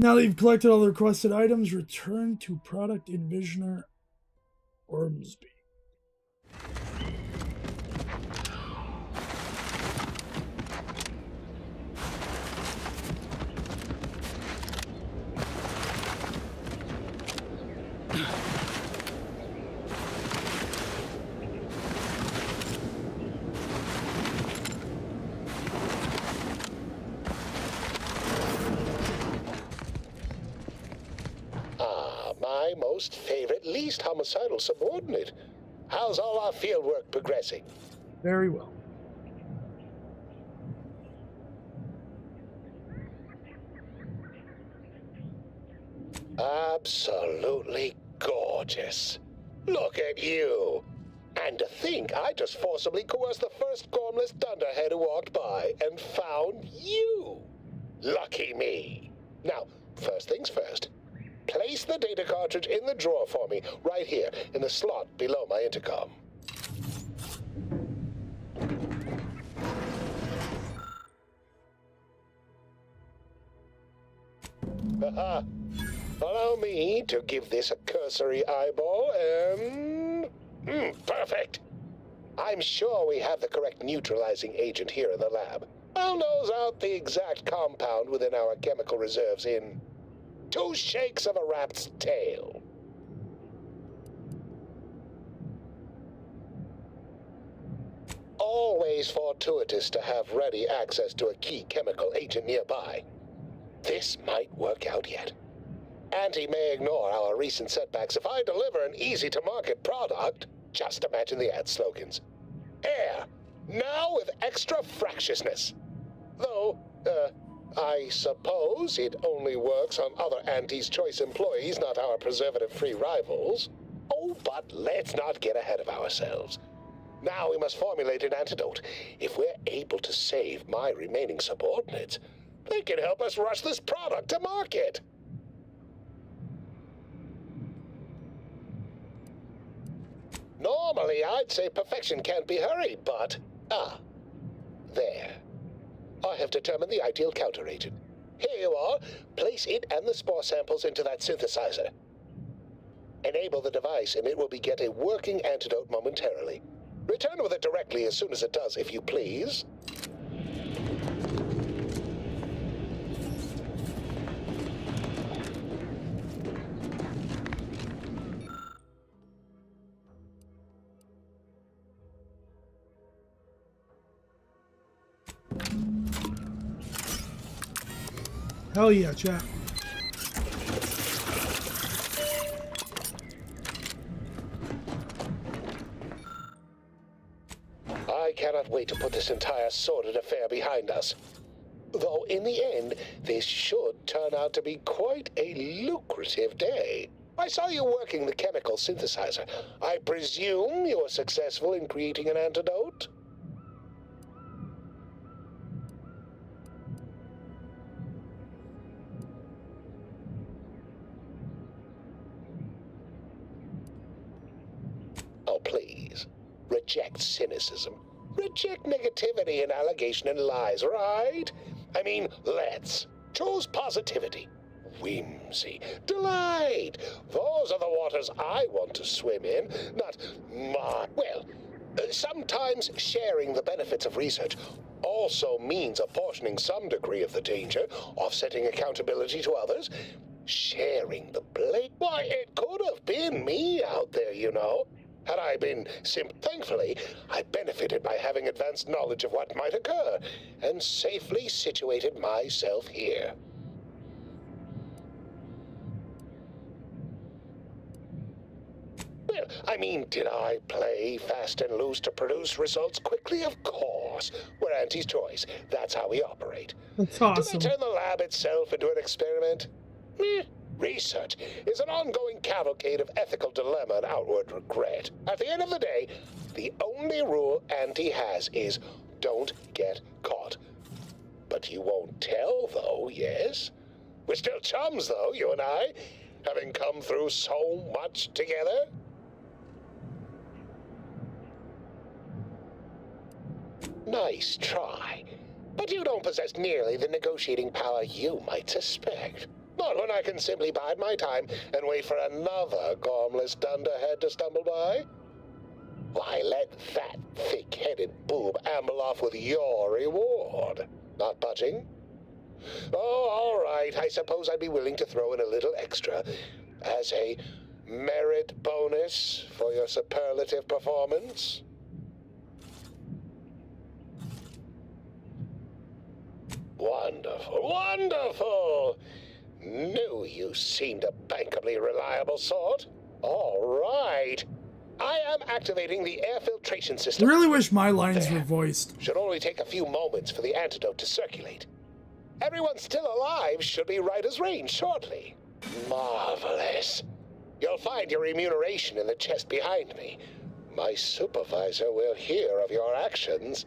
[SPEAKER 1] Now that you've collected all the requested items, return to Product Envisioner Ormsby.
[SPEAKER 15] My most favorite, least homicidal subordinate. How's all our field work progressing?
[SPEAKER 1] Very well.
[SPEAKER 15] Absolutely gorgeous. Look at you. And to think I just forcibly coerced the first gormless dunderhead who walked by and found you. Lucky me. Now, first things first. Place the data cartridge in the drawer for me, right here, in the slot below my intercom. Haha. Allow me to give this a cursory eyeball and... perfect! I'm sure we have the correct neutralizing agent here in the lab. I'll nose out the exact compound within our chemical reserves in 2 shakes of a rat's tail. Always fortuitous to have ready access to a key chemical agent nearby. This might work out yet. Auntie may ignore our recent setbacks if I deliver an easy-to-market product. Just imagine the ad slogans. Air, now with extra fractiousness. Though, I suppose it only works on other Auntie's Choice employees, not our preservative-free rivals. Oh, but let's not get ahead of ourselves. Now we must formulate an antidote. If we're able to save my remaining subordinates, they can help us rush this product to market. Normally, I'd say perfection can't be hurried, but... there. I have determined the ideal counteragent. Here you are. Place it and the spore samples into that synthesizer. Enable the device, and it will beget a working antidote momentarily. Return with it directly as soon as it does, if you please.
[SPEAKER 1] Hell yeah, chat.
[SPEAKER 15] I cannot wait to put this entire sordid affair behind us. Though in the end, this should turn out to be quite a lucrative day. I saw you working the chemical synthesizer. I presume you were successful in creating an antidote? Oh, please. Reject cynicism. Reject negativity and allegation and lies, right? I mean, let's. Choose positivity. Whimsy. Delight. Those are the waters I want to swim in, not mine. Well, sometimes sharing the benefits of research also means apportioning some degree of the danger, offsetting accountability to others, sharing the blame. Why, it could have been me out there, you know. Had I been thankfully, I benefited by having advanced knowledge of what might occur, and safely situated myself here. Well, I mean, did I play fast and loose to produce results quickly? Of course. We're Auntie's Choice. That's how we operate.
[SPEAKER 1] That's awesome.
[SPEAKER 15] Did I turn the lab itself into an experiment? Research is an ongoing cavalcade of ethical dilemma and outward regret. At the end of the day, the only rule Auntie has is don't get caught. But you won't tell, though, yes? We're still chums, though, you and I, having come through so much together. Nice try. But you don't possess nearly the negotiating power you might suspect. Not when I can simply bide my time and wait for another gormless dunderhead to stumble by. Why, let that thick-headed boob amble off with your reward. Not budging? Oh, all right. I suppose I'd be willing to throw in a little extra as a merit bonus for your superlative performance. Wonderful, wonderful! Knew you seemed a bankably reliable sort. All right. I am activating the air filtration system.
[SPEAKER 1] I really wish my lines were voiced.
[SPEAKER 15] Should only take a few moments for the antidote to circulate. Everyone still alive should be right as rain shortly. Marvelous. You'll find your remuneration in the chest behind me. My supervisor will hear of your actions.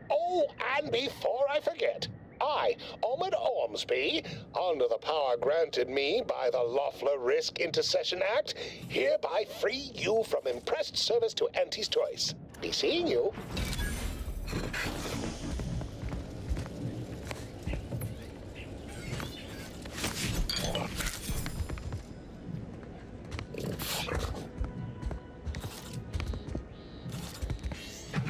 [SPEAKER 15] Oh, and before I forget, I, Omid Ormsby, under the power granted me by the Loeffler Risk Intercession Act, hereby free you from impressed service to Auntie's Choice. Be seeing you.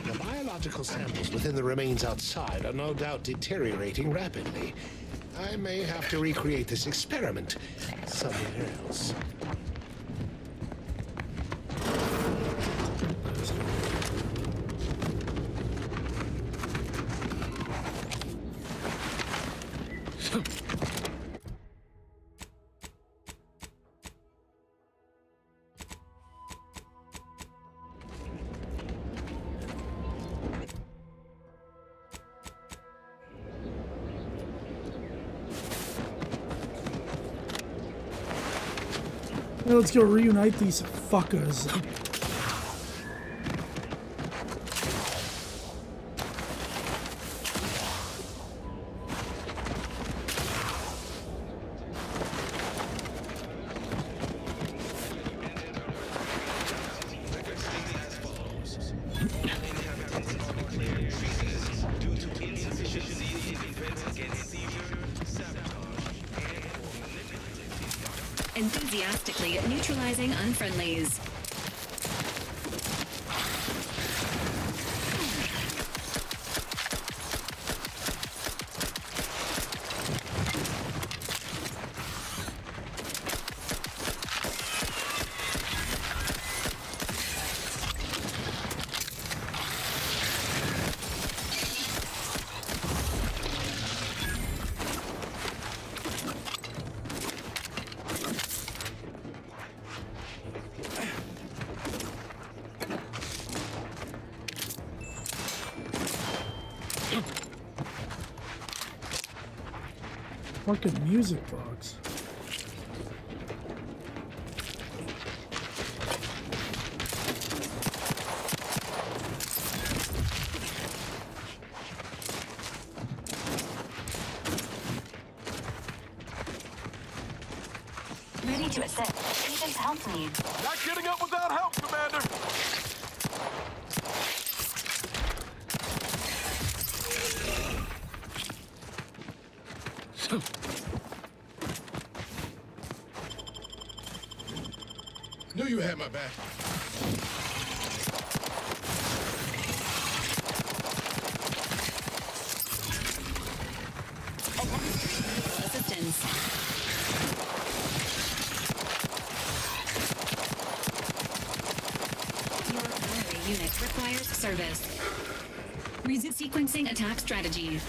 [SPEAKER 15] The biological samples within the remains outside are no doubt deteriorating rapidly. I may have to recreate this experiment somewhere else.
[SPEAKER 1] Now let's go reunite these fuckers.
[SPEAKER 6] Enthusiastically neutralizing unfriendlies.
[SPEAKER 1] Fucking music box.
[SPEAKER 6] Ready to assist. Agent's help needs.
[SPEAKER 13] Not getting up without help, Commander!
[SPEAKER 15] Knew you had my back.
[SPEAKER 6] Assistance. Your primary unit requires service. Resume sequencing attack strategy.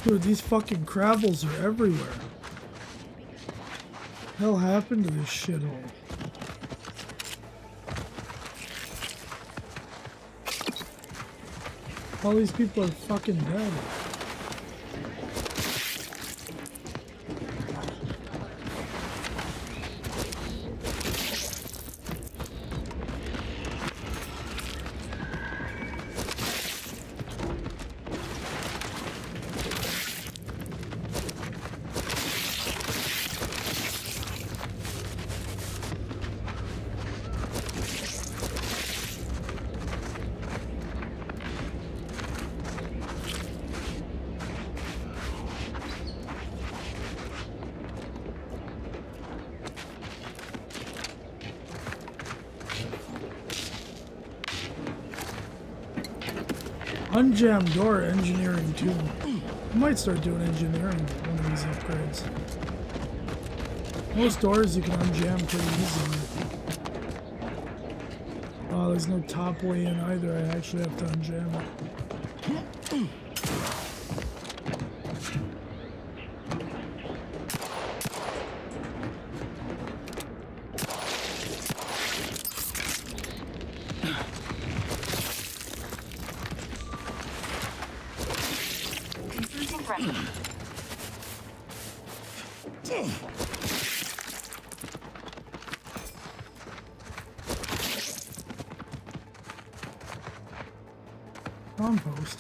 [SPEAKER 1] Dude, these fucking Kravels are everywhere. Hell happened to this shithole? All these people are fucking dead. Unjam door engineering too. I might start doing engineering with one of these upgrades. Most doors you can unjam pretty easily. Oh, there's no top way in either. I actually have to unjam it. Compost.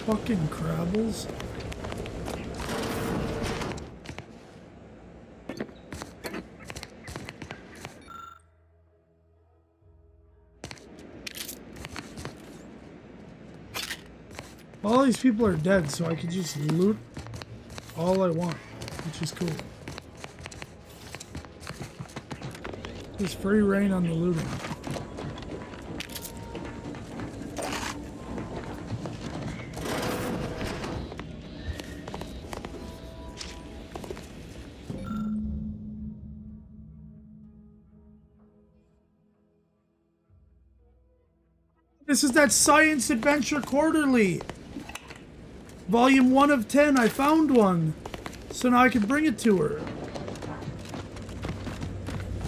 [SPEAKER 1] Fucking crabbles. All these people are dead, so I can just loot all I want, which is cool. Just free reign on the looting. This is that Science Adventure Quarterly. Volume 1 of 10, I found one. So now I can bring it to her.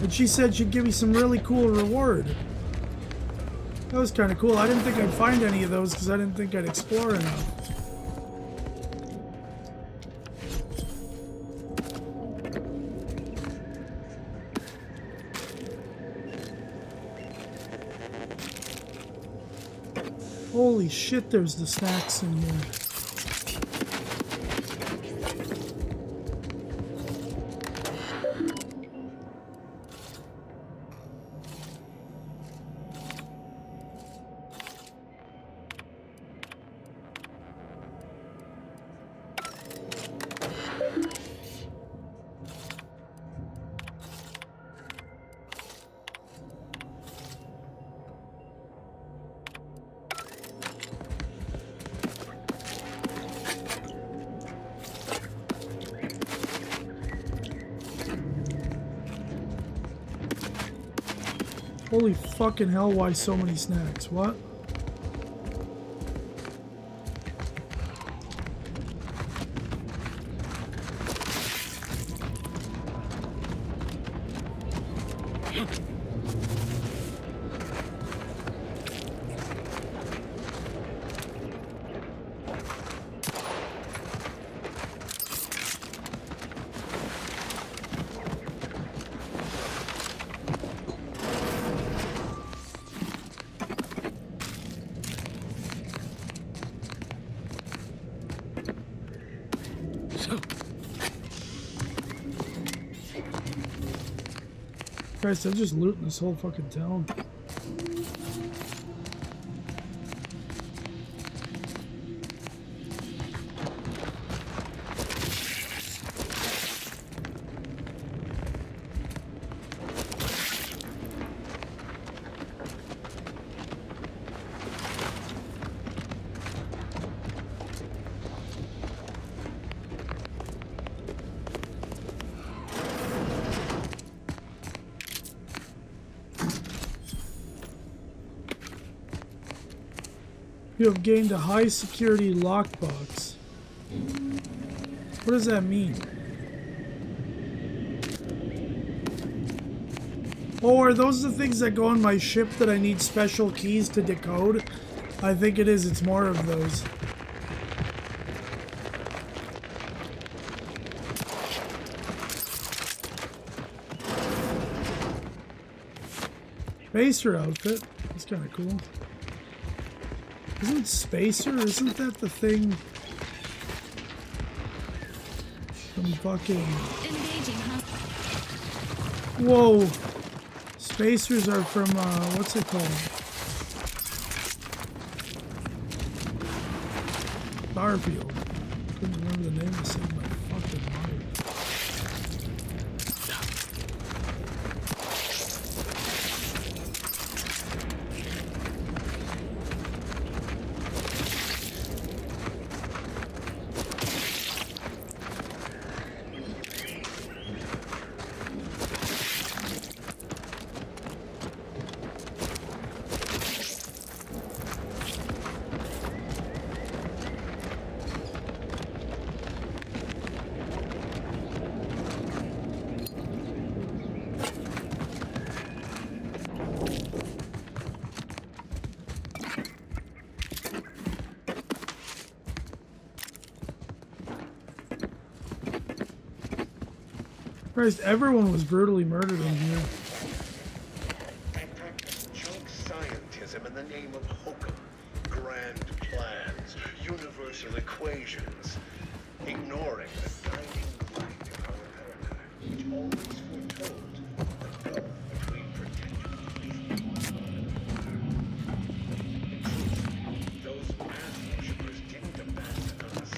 [SPEAKER 1] And she said she'd give me some really cool reward. That was kind of cool. I didn't think I'd find any of those because I didn't think I'd explore enough. Holy shit, there's the snacks in here. Holy fucking hell, why so many snacks? What? Christ, I'm just looting this whole fucking town. You have gained a high security lockbox. What does that mean? Oh, are those the things that go on my ship that I need special keys to decode? I think it is. It's more of those. Spacer outfit. That's kind of cool. Isn't Spacer, isn't that the thing from fucking... Whoa! Spacers are from, what's it called? Starfield. Couldn't remember the name to save my fucking mind. Christ, everyone was brutally murdered in here.
[SPEAKER 15] I practice junk scientism in the name of hokum, grand plans, universal equations, ignoring the guiding light of our paradigm, which always foretold the gulf between pretentious those mass worshippers didn't abandon us.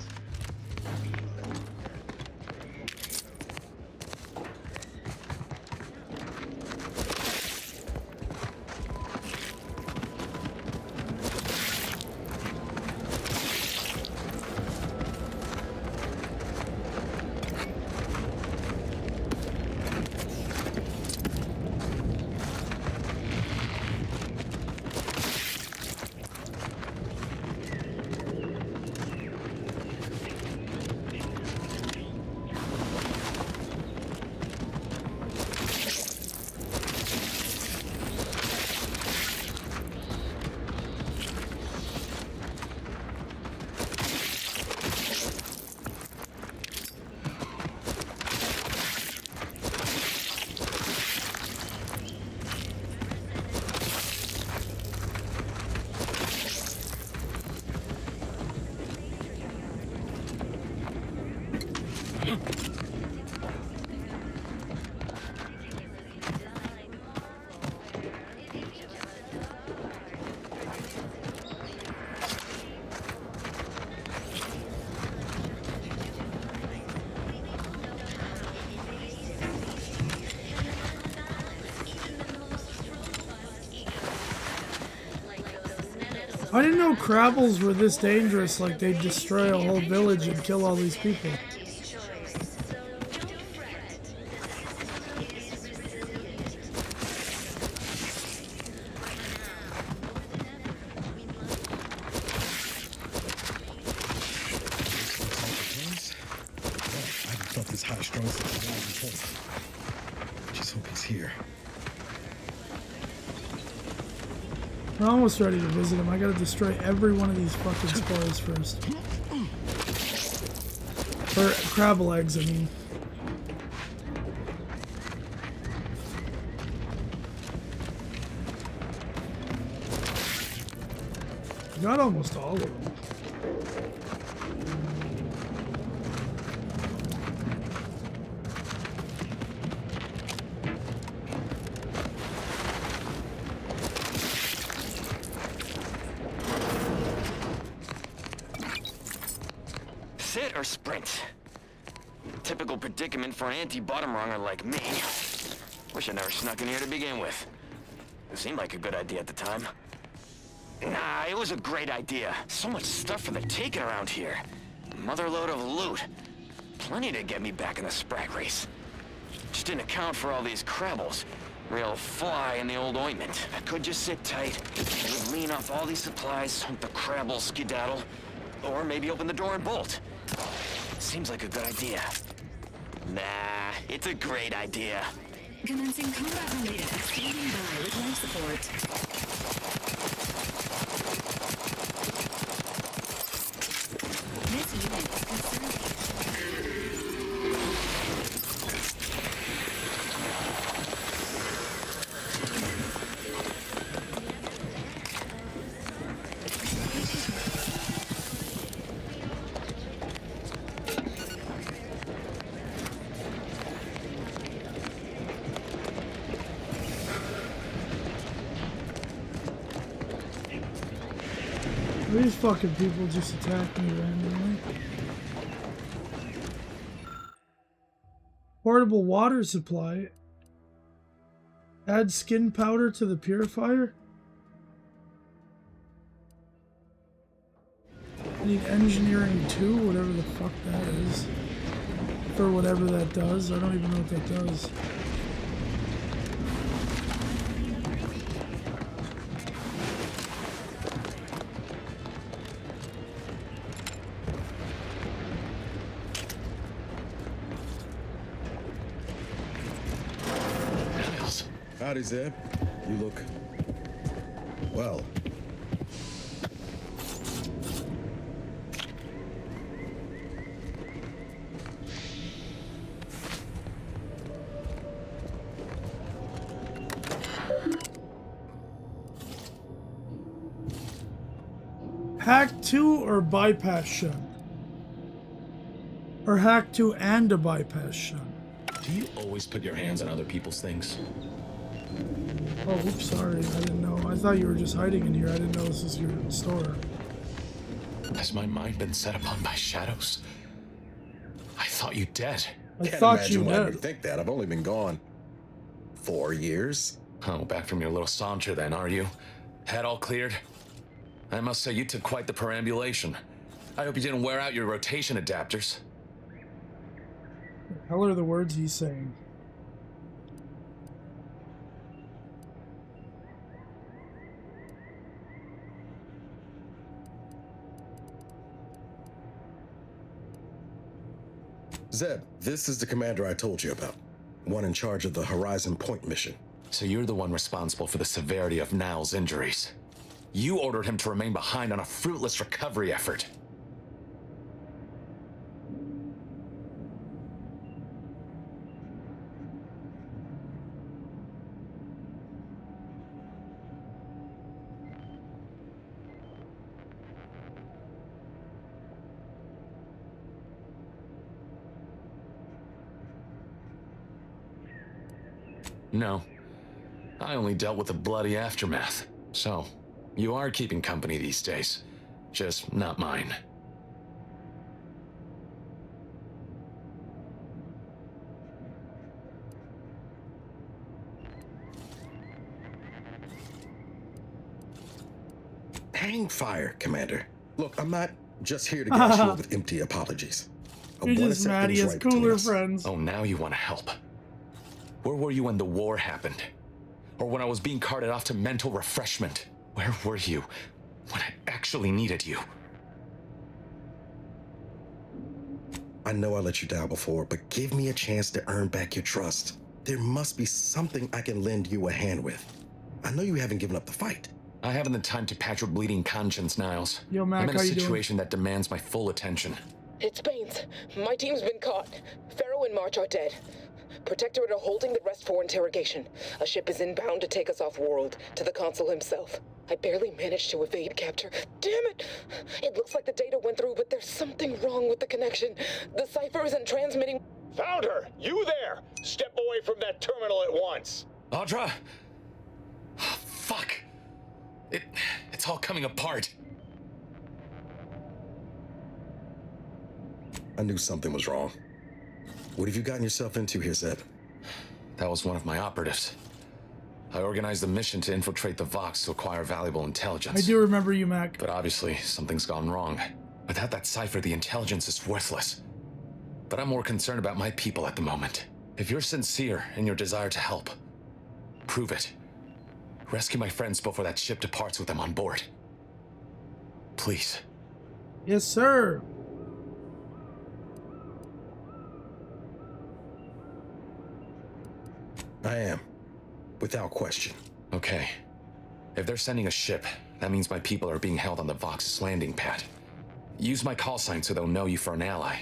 [SPEAKER 1] I didn't know Crabbles were this dangerous, like they'd destroy a whole village and kill all these people.
[SPEAKER 2] I haven't felt this high strung since 2020. Just hope he's here.
[SPEAKER 1] We're almost ready to visit him. I gotta destroy every one of these fucking spores first. Or crabble eggs, I mean. Got almost all of them.
[SPEAKER 5] Sit or sprint? Typical predicament for an anti-bottom runger like me. Wish I never snuck in here to begin with. It seemed like a good idea at the time. Nah, it was a great idea. So much stuff for the taking around here. Motherload of loot. Plenty to get me back in the sprag race. Just didn't account for all these crabbles. Real fly in the old ointment. I could just sit tight, lean off all these supplies, hope the crabbles skedaddle, or maybe open the door and bolt. Seems like a good idea. Nah, it's a great idea.
[SPEAKER 6] Commencing combat-related standing by with life support. This unit is concerned.
[SPEAKER 1] These fucking people just attack me randomly. Portable water supply. Add skin powder to the purifier. I need engineering 2, whatever the fuck that is. For whatever that does. I don't even know what that does.
[SPEAKER 2] Howdy, Zeb. You look... well.
[SPEAKER 1] Hack 2 or bypass shun? Or hack 2 and a bypass shun?
[SPEAKER 17] Do you always put your hands on other people's things?
[SPEAKER 1] Oh, oops, sorry. I didn't know. I thought you were just hiding in here. I didn't know this was your store.
[SPEAKER 17] Has my mind been set upon by shadows? I thought you dead.
[SPEAKER 1] I
[SPEAKER 2] Can't
[SPEAKER 1] thought
[SPEAKER 2] imagine
[SPEAKER 1] you
[SPEAKER 2] why
[SPEAKER 1] did.
[SPEAKER 2] you think that. I've only been gone 4 years.
[SPEAKER 17] Oh, back from your little saunter then, are you? Head all cleared? I must say you took quite the perambulation. I hope you didn't wear out your rotation adapters.
[SPEAKER 1] What the hell are the words he's saying?
[SPEAKER 2] Zeb, this is the commander I told you about. One in charge of the Horizon Point mission.
[SPEAKER 17] So you're the one responsible for the severity of Niall's injuries. You ordered him to remain behind on a fruitless recovery effort. No. I only dealt with the bloody aftermath. So, you are keeping company these days. Just not mine.
[SPEAKER 2] Hang fire, Commander. Look, I'm not just here to gas you up with empty apologies. I
[SPEAKER 1] You're
[SPEAKER 2] wanna
[SPEAKER 1] just
[SPEAKER 2] set
[SPEAKER 1] mad he
[SPEAKER 2] things
[SPEAKER 1] has
[SPEAKER 2] right between
[SPEAKER 1] cooler
[SPEAKER 2] us.
[SPEAKER 1] friends.
[SPEAKER 17] Oh, now you want to help. Where were you when the war happened? Or when I was being carted off to mental refreshment? Where were you when I actually needed you?
[SPEAKER 2] I know I let you down before, but give me a chance to earn back your trust. There must be something I can lend you a hand with. I know you haven't given up the fight.
[SPEAKER 17] I haven't the time to patch your bleeding conscience, Niles.
[SPEAKER 1] Yo, Mac,
[SPEAKER 17] I'm in
[SPEAKER 1] how
[SPEAKER 17] a
[SPEAKER 1] you doing?
[SPEAKER 17] situation that demands my full attention.
[SPEAKER 18] It's Baines. My team's been caught. Pharaoh and March are dead. Protectorate are holding the rest for interrogation. A ship is inbound to take us off-world, to the consul himself. I barely managed to evade capture. Damn it! It looks like the data went through, but there's something wrong with the connection. The cipher isn't transmitting.
[SPEAKER 19] Found her! You there! Step away from that terminal at once!
[SPEAKER 17] Audra! Fuck! It's all coming apart.
[SPEAKER 2] I knew something was wrong. What have you gotten yourself into here, Zeb?
[SPEAKER 17] That was one of my operatives. I organized a mission to infiltrate the Vox to acquire valuable intelligence.
[SPEAKER 1] I do remember you, Mac.
[SPEAKER 17] But obviously, something's gone wrong. Without that cipher, the intelligence is worthless. But I'm more concerned about my people at the moment. If you're sincere in your desire to help, prove it. Rescue my friends before that ship departs with them on board. Please.
[SPEAKER 1] Yes, sir.
[SPEAKER 2] I am. Without question.
[SPEAKER 17] Okay. If they're sending a ship, that means my people are being held on the Vox's landing pad. Use my call sign so they'll know you for an ally.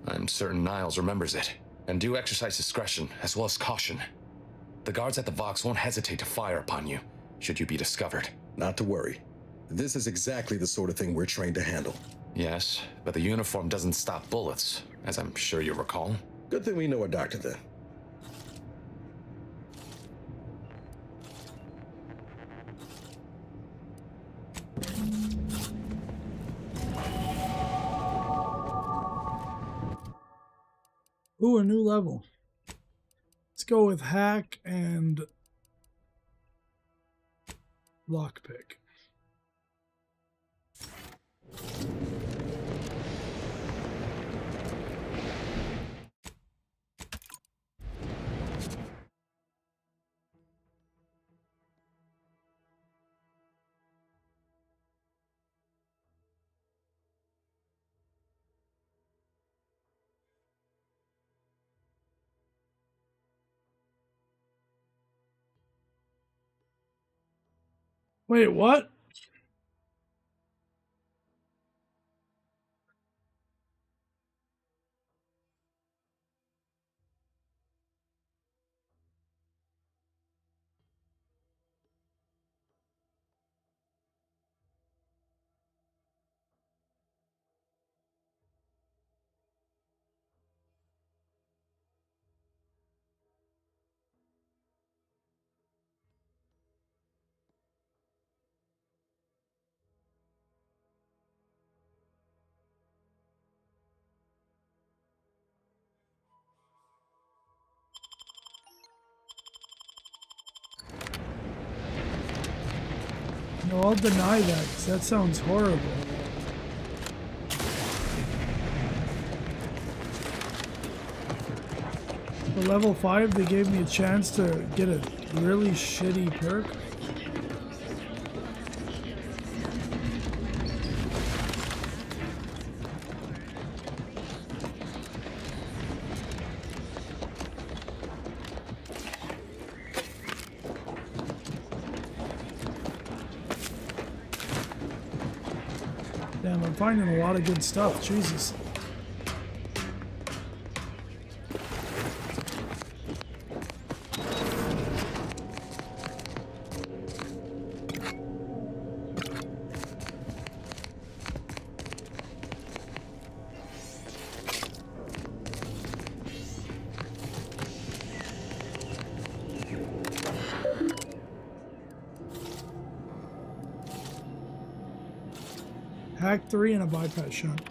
[SPEAKER 17] I'm certain Niles remembers it. And do exercise discretion, as well as caution. The guards at the Vox won't hesitate to fire upon you, should you be discovered.
[SPEAKER 2] Not to worry. This is exactly the sort of thing we're trained to handle.
[SPEAKER 17] Yes, but the uniform doesn't stop bullets, as I'm sure you recall.
[SPEAKER 2] Good thing we know a doctor then.
[SPEAKER 1] Ooh, a new level. Let's go with hack and lockpick. Wait, what? No, I'll deny that, because that sounds horrible. For level 5, they gave me a chance to get a really shitty perk. Damn, I'm finding a lot of good stuff. Jesus. Hack 3 and a bypass shot.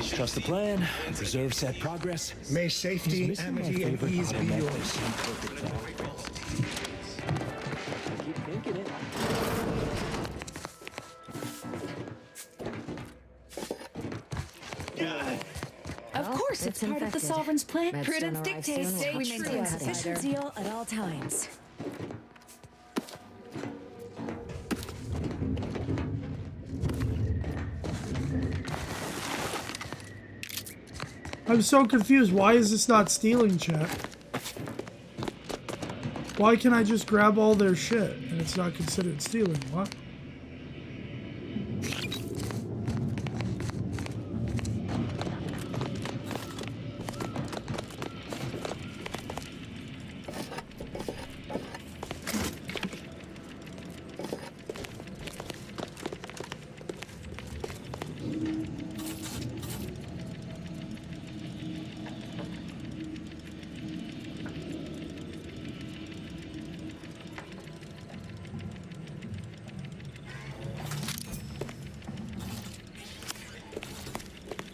[SPEAKER 20] Trust the plan, preserve set progress.
[SPEAKER 15] May safety, amity, and ease be yours.
[SPEAKER 21] Of course, it's part of the Sovereign's plan. Prudence dictates we maintain sufficient zeal at all times.
[SPEAKER 1] I'm so confused. Why is this not stealing, chat? Why can't I just grab all their shit and it's not considered stealing? What?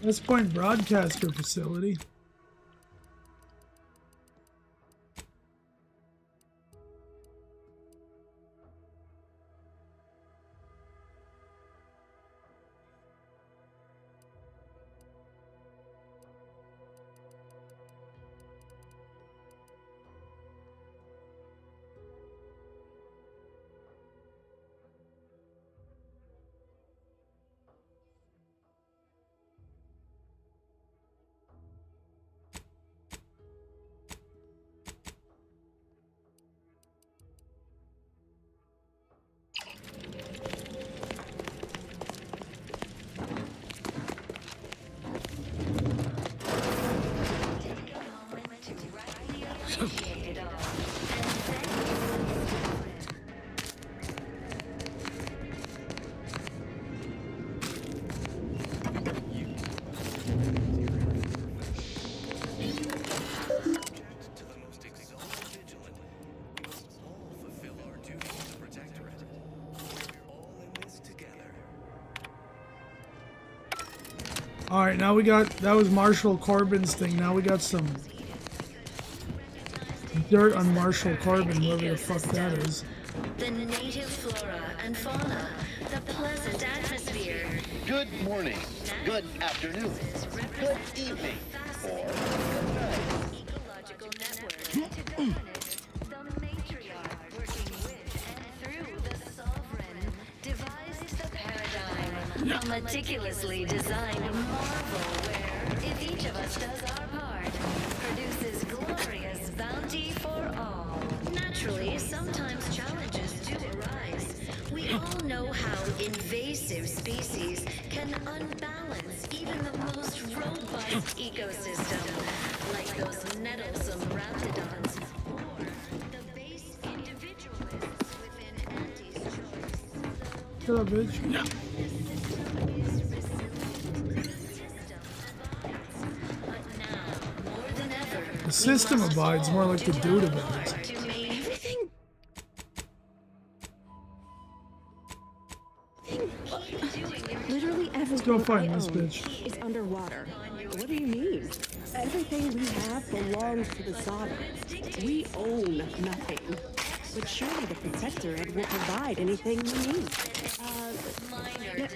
[SPEAKER 1] West Point Broadcaster Facility. Alright, now we got, that was Marshall Corbin's thing. Now we got some dirt on Marshall Corbin, whoever the fuck that is.
[SPEAKER 7] The native flora and fauna, the pleasant atmosphere.
[SPEAKER 8] Good morning, good afternoon, good evening, or good night.
[SPEAKER 7] Ecological network to dominate. The matriarch working with and through the sovereign devised the paradigm. A meticulously designed marvel where, if each of us does our part, produces glorious bounty for all. Naturally, sometimes challenges do arise. We all know how invasive species can unbalance even the most robust ecosystem, like those nettlesome raptidons, or the base individualists within Auntie's choice.
[SPEAKER 1] Shut up, bitch. The system abides, more like the dude abides.
[SPEAKER 21] Everything. Literally everything.
[SPEAKER 1] Let's go find
[SPEAKER 21] I
[SPEAKER 1] this
[SPEAKER 21] own
[SPEAKER 1] bitch.
[SPEAKER 21] is underwater. What do you mean? Everything we have belongs to the Sovereign. We own nothing. But surely the Protectorate will provide anything we need.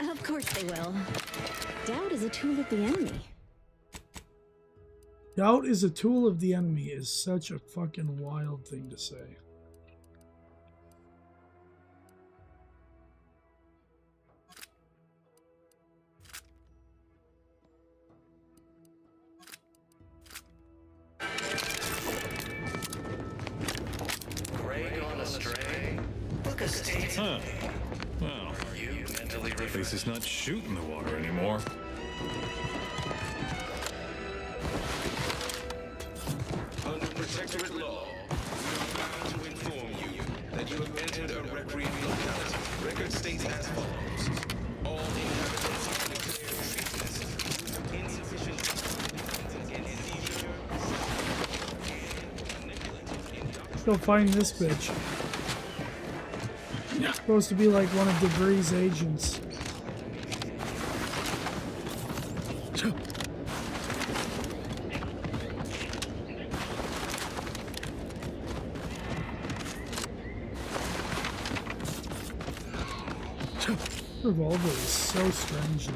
[SPEAKER 21] Of course they will. Doubt is a tool of the enemy.
[SPEAKER 1] Doubt is a tool of the enemy is such a fucking wild thing to say.
[SPEAKER 22] Grey gone astray? Look a state.
[SPEAKER 10] Huh. Well,
[SPEAKER 22] You mentally
[SPEAKER 10] at least it's not shooting the water anymore.
[SPEAKER 22] Under Protectorate law, we are bound to inform you that you have entered a recreating locality. Record states as follows. All inhabitants are declared treated insufficient
[SPEAKER 1] Let's go find this bitch. It's supposed to be like one of Debris' agents. Revolver is so strange.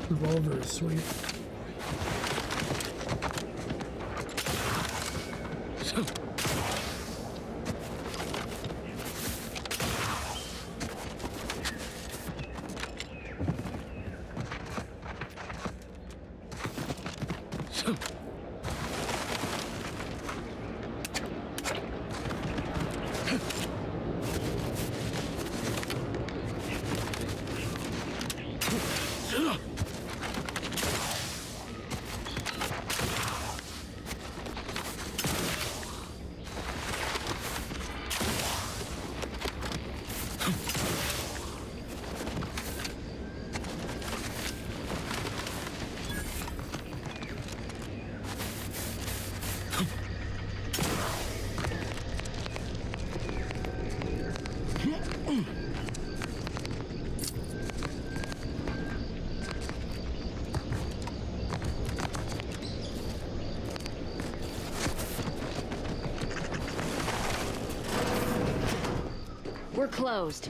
[SPEAKER 1] Revolver is sweet.
[SPEAKER 21] We're closed.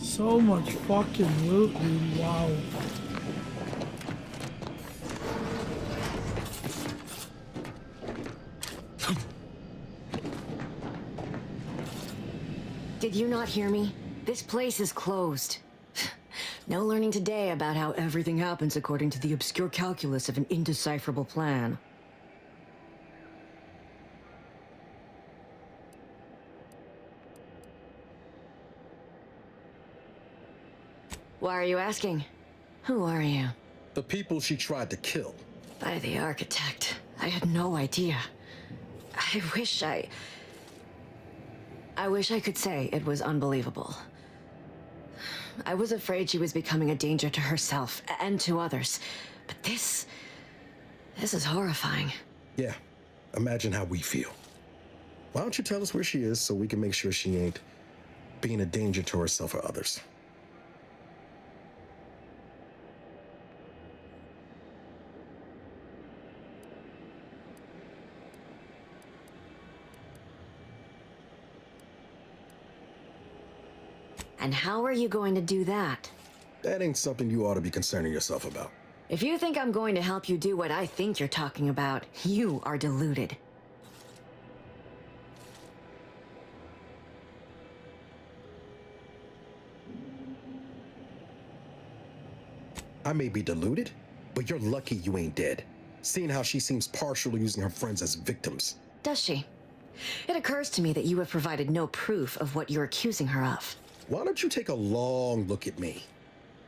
[SPEAKER 1] So much fucking loot, dude. Wow.
[SPEAKER 11] Did you not hear me? This place is closed. No learning today about how everything happens according to the obscure calculus of an indecipherable plan. Why are you asking? Who are you?
[SPEAKER 2] The people she tried to kill.
[SPEAKER 11] By the architect. I had no idea. I wish I could say it was unbelievable. I was afraid she was becoming a danger to herself and to others. But this is horrifying.
[SPEAKER 2] Yeah, imagine how we feel. Why don't you tell us where she is so we can make sure she ain't being a danger to herself or others?
[SPEAKER 11] And how are you going to do that?
[SPEAKER 2] That ain't something you ought to be concerning yourself about.
[SPEAKER 11] If you think I'm going to help you do what I think you're talking about, you are deluded.
[SPEAKER 2] I may be deluded, but you're lucky you ain't dead. Seeing how she seems partial to using her friends as victims.
[SPEAKER 11] Does she? It occurs to me that you have provided no proof of what you're accusing her of.
[SPEAKER 2] Why don't you take a long look at me?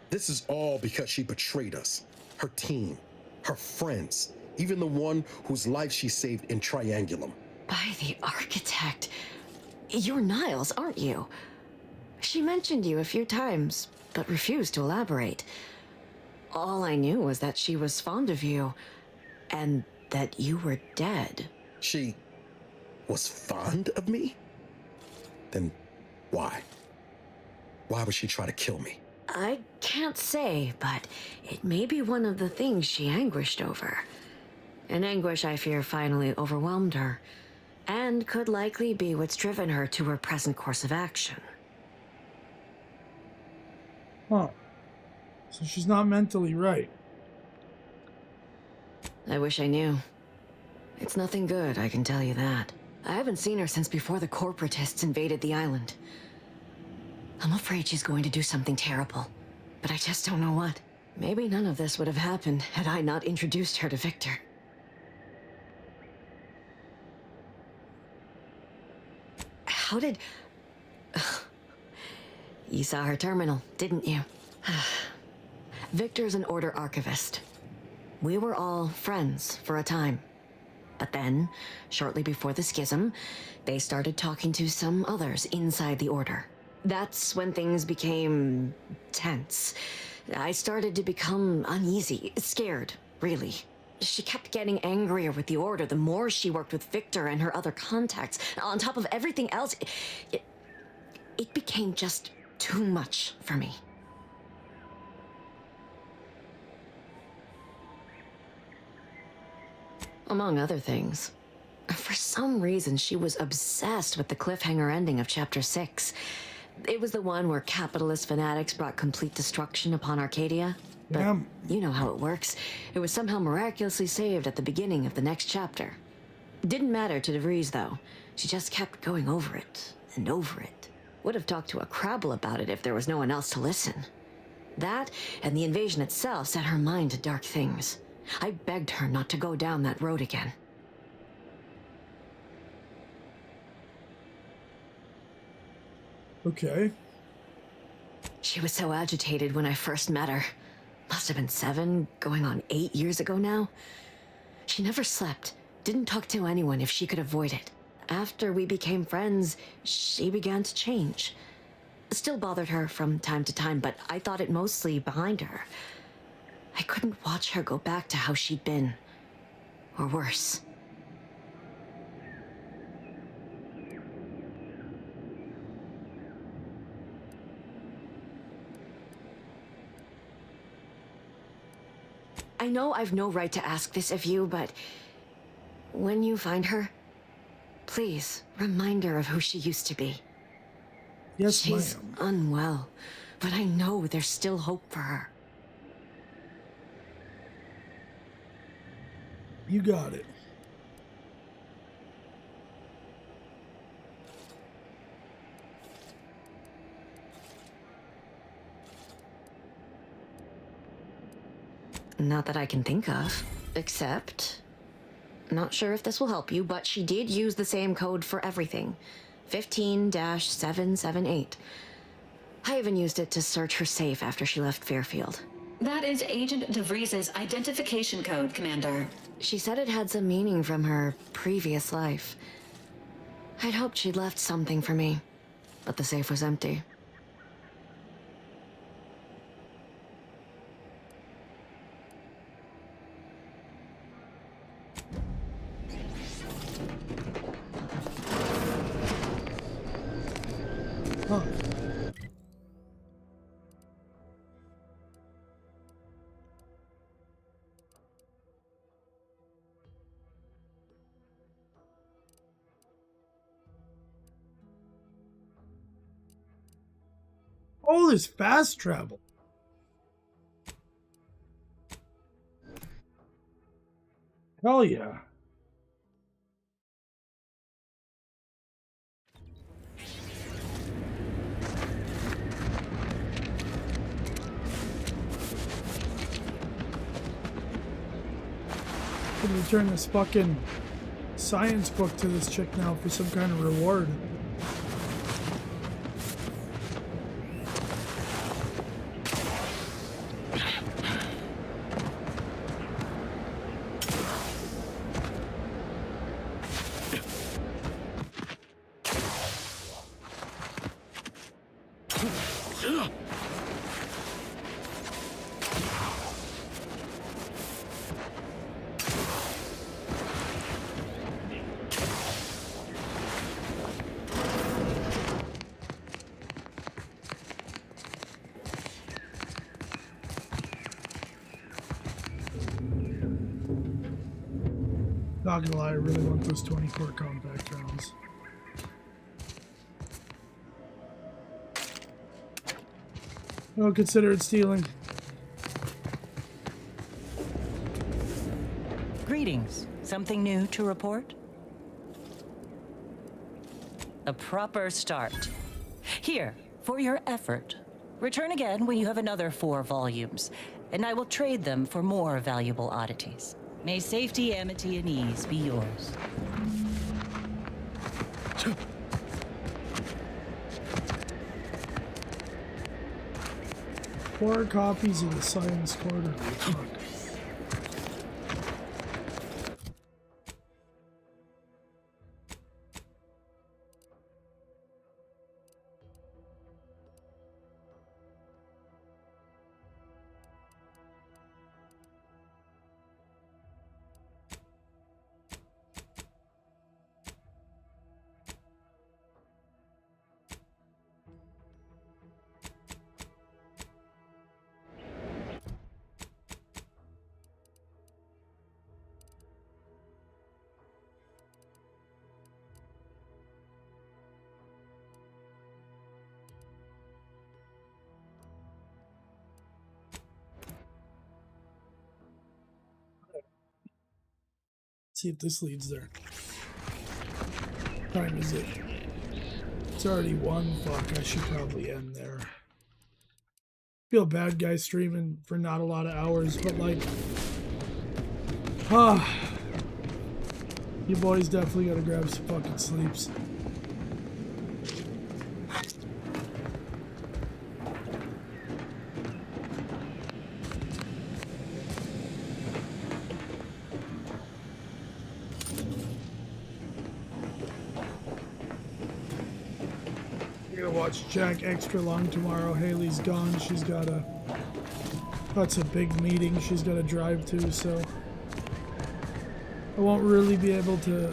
[SPEAKER 2] This is all because she betrayed us. Her team, her friends, even the one whose life she saved in Triangulum.
[SPEAKER 11] By the architect. You're Niles, aren't you? She mentioned you a few times, but refused to elaborate. All I knew was that she was fond of you, and that you were dead.
[SPEAKER 2] She was fond of me? Then why? Why would she try to kill me?
[SPEAKER 11] I can't say, but it may be one of the things she anguished over. An anguish I fear finally overwhelmed her, and could likely be what's driven her to her present course of action.
[SPEAKER 1] Huh. So she's not mentally right.
[SPEAKER 11] I wish I knew. It's nothing good, I can tell you that. I haven't seen her since before the corporatists invaded the island. I'm afraid she's going to do something terrible, but I just don't know what. Maybe none of this would have happened had I not introduced her to Victor. How did... You saw her terminal, didn't you? Victor's an Order archivist. We were all friends for a time. But then, shortly before the schism, they started talking to some others inside the Order. That's when things became tense. I started to become uneasy, scared, really. She kept getting angrier with the Order the more she worked with Victor and her other contacts. On top of everything else, it became just too much for me. Among other things. For some reason, she was obsessed with the cliffhanger ending of Chapter 6. It was the one where capitalist fanatics brought complete destruction upon Arcadia. But you know how it works. It was somehow miraculously saved at the beginning of the next chapter. Didn't matter to DeVries, though. She just kept going over it and over it. Would have talked to a Crabble about it if there was no one else to listen. That and the invasion itself set her mind to dark things. I begged her not to go down that road again.
[SPEAKER 1] Okay.
[SPEAKER 11] She was so agitated when I first met her. Must have been 7, going on 8 years ago now. She never slept, didn't talk to anyone if she could avoid it. After we became friends, she began to change. Still bothered her from time to time, but I thought it mostly behind her. I couldn't watch her go back to how she'd been. Or worse. I know I've no right to ask this of you, but when you find her, please remind her of who she used to be.
[SPEAKER 1] Yes,
[SPEAKER 11] She's unwell, but I know there's still hope for her.
[SPEAKER 1] You got it.
[SPEAKER 11] Not that I can think of. Except... Not sure if this will help you, but she did use the same code for everything. 15-778. I even used it to search her safe after she left Fairfield.
[SPEAKER 6] That is Agent DeVries's identification code, Commander.
[SPEAKER 11] She said it had some meaning from her previous life. I'd hoped she'd left something for me, but the safe was empty.
[SPEAKER 1] Huh. Oh, there's fast travel. Hell yeah. Can return this fucking science book to this chick now for some kind of reward. Not gonna lie, I really want those 24 compact rounds. Don't consider it stealing.
[SPEAKER 12] Greetings. Something new to report? A proper start. Here, for your effort. Return again when you have another 4 volumes, and I will trade them for more valuable oddities. May safety, amity, and ease be yours.
[SPEAKER 1] 4 copies of the Science Quarterly. Fuck. See if this leads there. What time is it? It's already 1. Fuck, I should probably end there. Feel bad guy streaming for not a lot of hours, but like, you boys definitely gotta grab some fucking sleeps. Watch Jack extra long tomorrow. Haley's gone. She's got that's a big meeting she's got to drive to, so I won't really be able to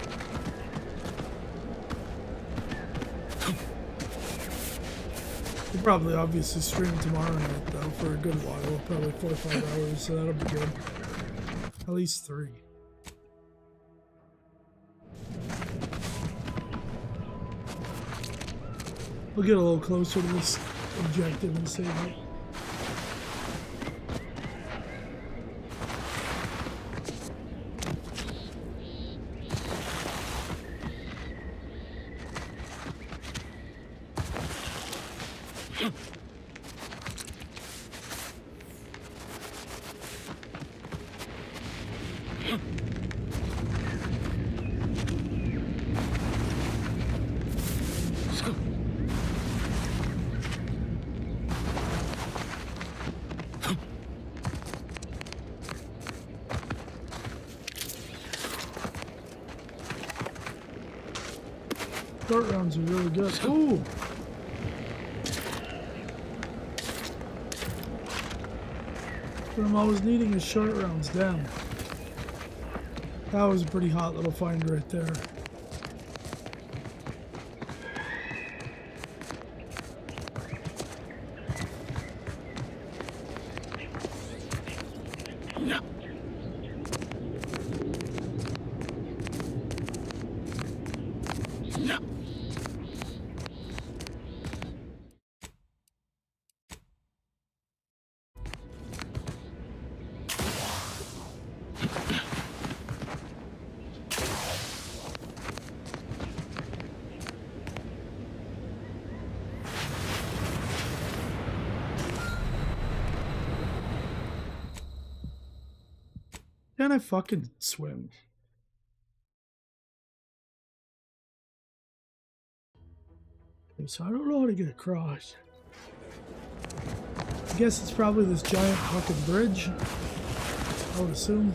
[SPEAKER 1] we'll probably obviously stream tomorrow night though for a good while, probably 4 or 5 hours, so that'll be good. At least 3. We'll get a little closer to this objective and save it. short rounds are really good. Ooh! What I'm always needing is short rounds. Damn. That was a pretty hot little find right there. Yeah. Yeah. Can I fucking swim? Okay, so I don't know how to get across. I guess it's probably this giant fucking bridge, I would assume.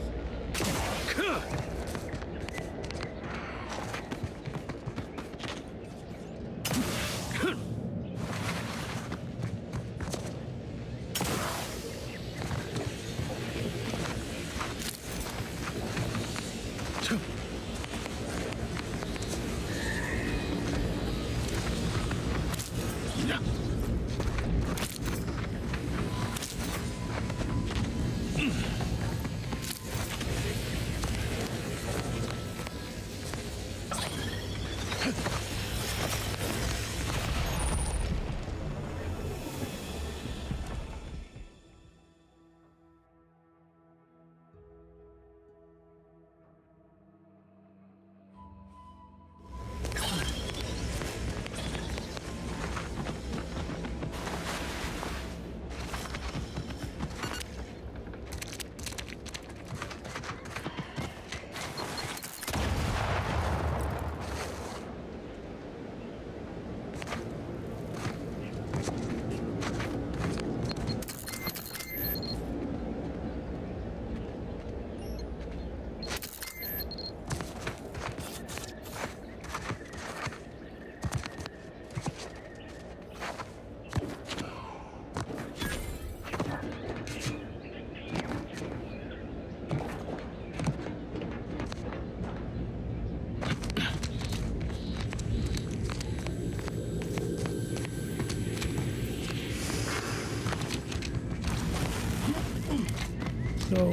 [SPEAKER 1] So,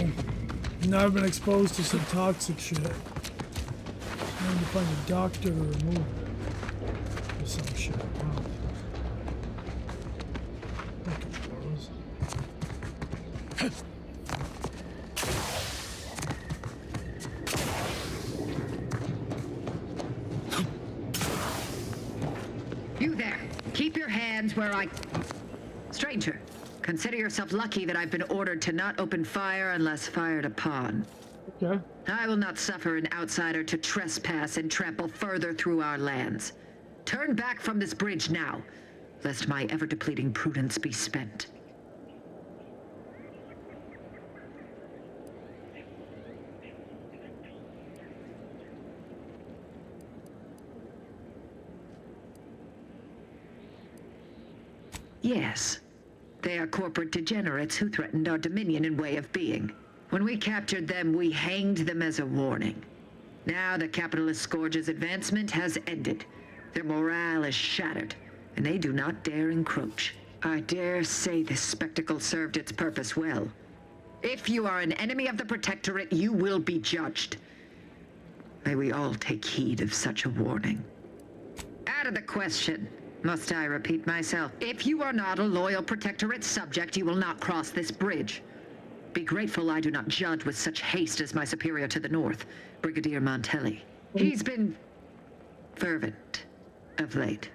[SPEAKER 1] now I've been exposed to some toxic shit. I need to find a doctor to remove it. Or some shit. Wow. Fucking clothes.
[SPEAKER 14] You there! Keep your hands where I... Stranger, consider yourself lucky that I've been ordered to not open fire unless fired upon.
[SPEAKER 1] Okay.
[SPEAKER 14] I will not suffer an outsider to trespass and trample further through our lands. Turn back from this bridge now, lest my ever-depleting prudence be spent. Yes. They are corporate degenerates who threatened our dominion and way of being. When we captured them, we hanged them as a warning. Now the capitalist scourge's advancement has ended. Their morale is shattered, and they do not dare encroach. I dare say this spectacle served its purpose well. If you are an enemy of the Protectorate, you will be judged. May we all take heed of such a warning. Out of the question. Must I repeat myself? If you are not a loyal Protectorate subject, you will not cross this bridge. Be grateful I do not judge with such haste as my superior to the north, Brigadier Montelli. He's been fervent of late,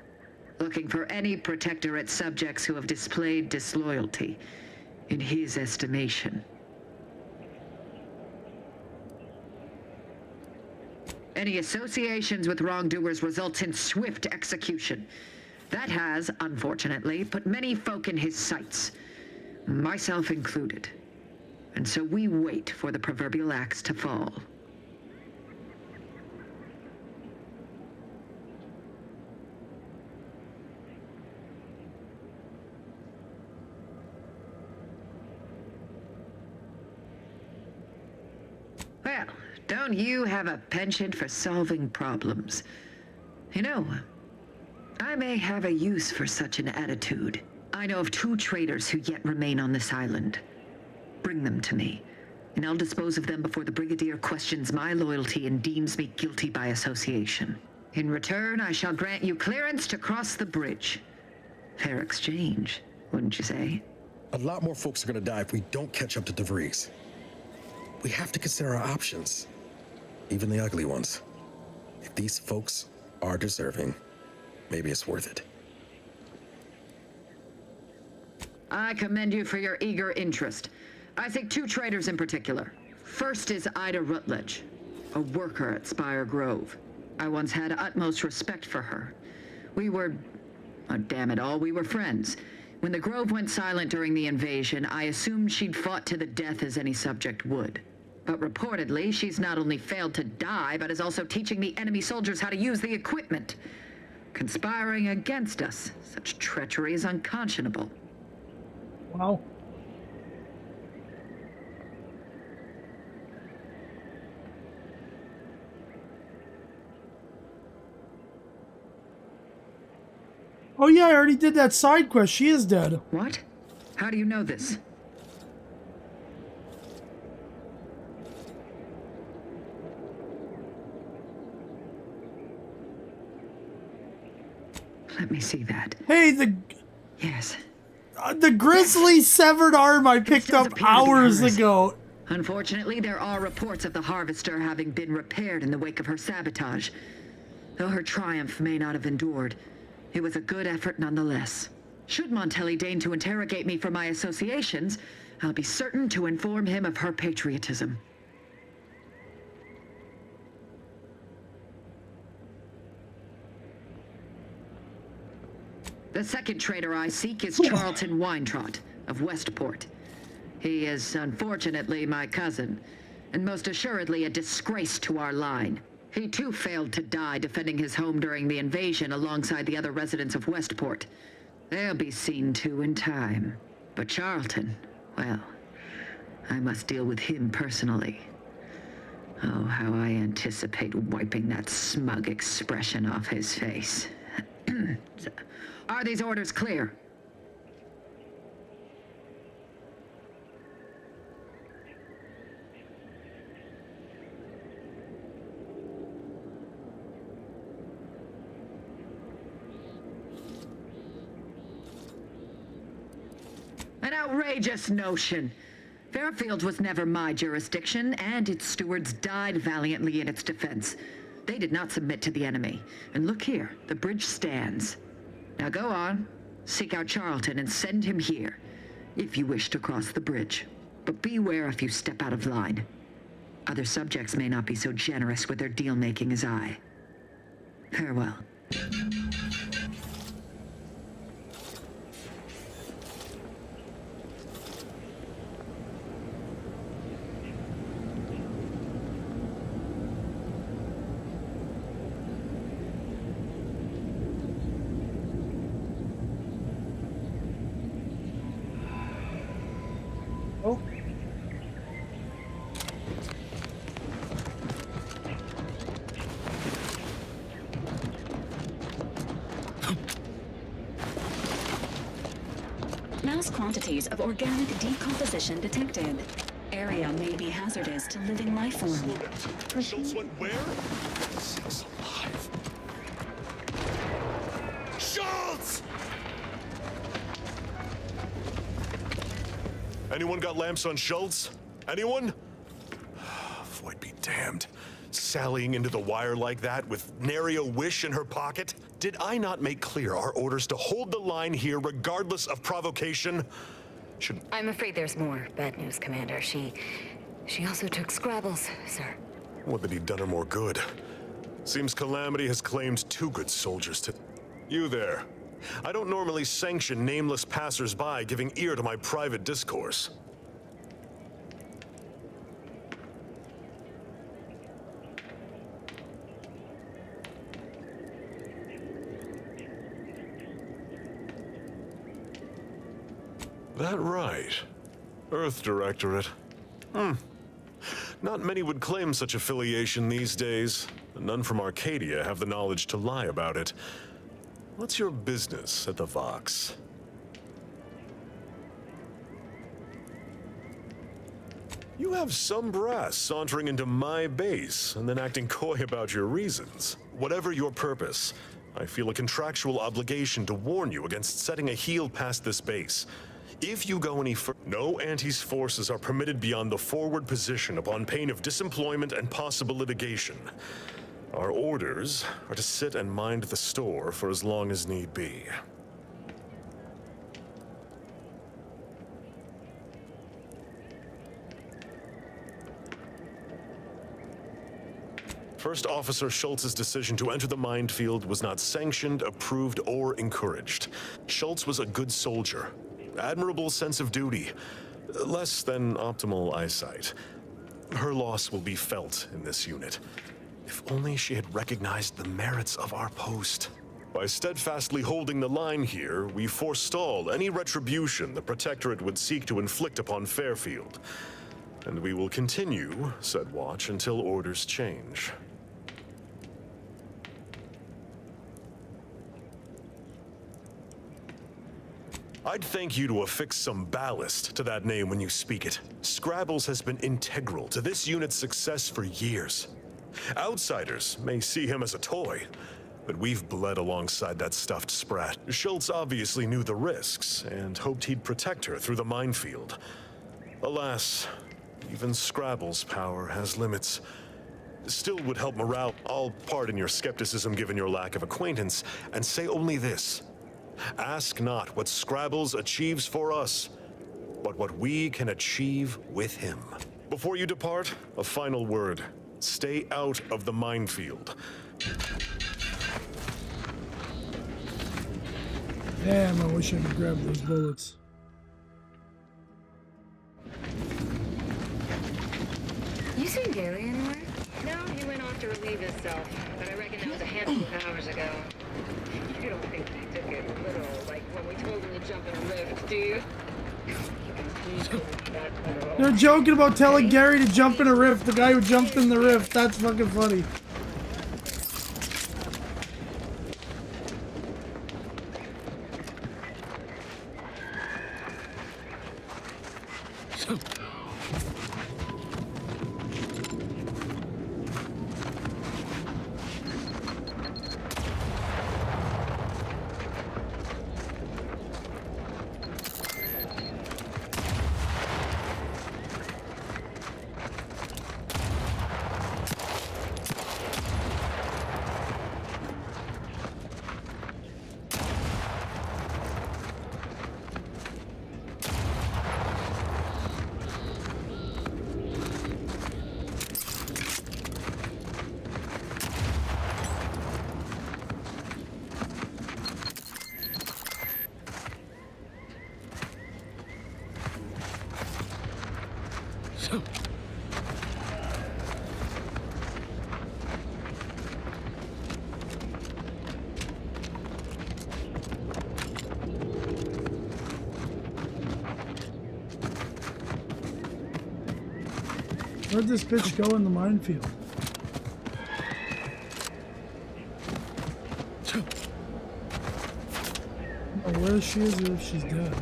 [SPEAKER 14] looking for any Protectorate subjects who have displayed disloyalty in his estimation. Any associations with wrongdoers results in swift execution. That has, unfortunately, put many folk in his sights, myself included. And so we wait for the proverbial axe to fall. Don't you have a penchant for solving problems? You know, I may have a use for such an attitude. I know of 2 traitors who yet remain on this island. Bring them to me, and I'll dispose of them before the Brigadier questions my loyalty and deems me guilty by association. In return, I shall grant you clearance to cross the bridge. Fair exchange, wouldn't you say?
[SPEAKER 2] A lot more folks are gonna die if we don't catch up to DeVries. We have to consider our options, even the ugly ones. If these folks are deserving, maybe it's worth it.
[SPEAKER 14] I commend you for your eager interest. I think 2 traitors in particular. First is Ida Rutledge, a worker at Spire Grove. I once had utmost respect for her. We were, oh, damn it all, we were friends. When the Grove went silent during the invasion, I assumed she'd fought to the death as any subject would. But reportedly, she's not only failed to die, but is also teaching the enemy soldiers how to use the equipment. Conspiring against us. Such treachery is unconscionable.
[SPEAKER 1] Wow. Oh yeah, I already did that side quest. She is dead.
[SPEAKER 14] What? How do you know this? Let me see that.
[SPEAKER 1] Hey, the
[SPEAKER 14] Yes.
[SPEAKER 1] The Grizzly severed arm I picked up hours ago.
[SPEAKER 14] Unfortunately, there are reports of the Harvester having been repaired in the wake of her sabotage. Though her triumph may not have endured, it was a good effort nonetheless. Should Montelli deign to interrogate me for my associations, I'll be certain to inform him of her patriotism. The second traitor I seek is Charlton Weintraut of Westport. He is unfortunately my cousin, and most assuredly a disgrace to our line. He too failed to die defending his home during the invasion alongside the other residents of Westport. They'll be seen to in time. But Charlton, well, I must deal with him personally. Oh, how I anticipate wiping that smug expression off his face. Are these orders clear? An outrageous notion. Fairfield was never my jurisdiction, and its stewards died valiantly in its defense. They did not submit to the enemy. And look here, the bridge stands. Now go on, seek out Charlton and send him here, if you wish to cross the bridge. But beware if you step out of line. Other subjects may not be so generous with their deal-making as I. Farewell.
[SPEAKER 6] Mass quantities of organic decomposition detected. Area may be hazardous to living life form.
[SPEAKER 13] Schultz went where? Six alive. Schultz! Anyone got lamps on Schultz? Anyone? Void be damned. Sallying into the wire like that with nary a wish in her pocket? Did I not make clear our orders to hold the line here regardless of provocation?
[SPEAKER 7] I'm afraid there's more bad news, Commander. She also took Scrabbles, sir.
[SPEAKER 13] Would that he'd done her more good. Seems Calamity has claimed 2 good soldiers to... You there. I don't normally sanction nameless passers-by giving ear to my private discourse. That right. Earth Directorate. Not many would claim such affiliation these days. None from Arcadia have the knowledge to lie about it. What's your business at the Vox? You have some brass sauntering into my base and then acting coy about your reasons. Whatever your purpose, I feel a contractual obligation to warn you against setting a heel past this base. If you go any further, no Anti's forces are permitted beyond the forward position upon pain of disemployment and possible litigation. Our orders are to sit and mind the store for as long as need be. First Officer Schultz's decision to enter the minefield was not sanctioned, approved, or encouraged. Schultz was a good soldier. Admirable sense of duty. Less than optimal eyesight. Her loss will be felt in this unit. If only she had recognized the merits of our post. By steadfastly holding the line here, we forestall any retribution the Protectorate would seek to inflict upon Fairfield. And we will continue said watch until orders change. I'd thank you to affix some ballast to that name when you speak it. Scrabbles has been integral to this unit's success for years. Outsiders may see him as a toy, but we've bled alongside that stuffed sprat. Schultz obviously knew the risks and hoped he'd protect her through the minefield. Alas, even Scrabble's power has limits. Still would help morale. I'll pardon your skepticism given your lack of acquaintance, and say only this. Ask not what Scrabbles achieves for us, but what we can achieve with him. Before you depart, a final word. Stay out of the minefield.
[SPEAKER 1] Damn, I wish I could grab those bullets.
[SPEAKER 3] You seen Gary anywhere? No, he went off to relieve himself, but I reckon that was a handful of hours ago. You don't think he took it literal, like when we told him to jump in a rift, do you?
[SPEAKER 1] They're joking about telling Gary to jump in a rift. The guy who jumped in the rift. That's fucking funny. Where'd this bitch go in the minefield? I don't know where she is or if she's dead.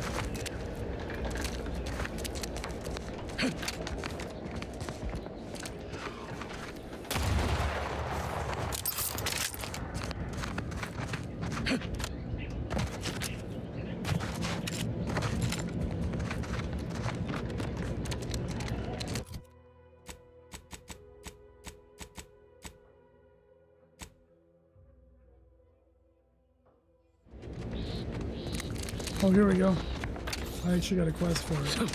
[SPEAKER 1] Oh, here we go. I actually got a quest for it.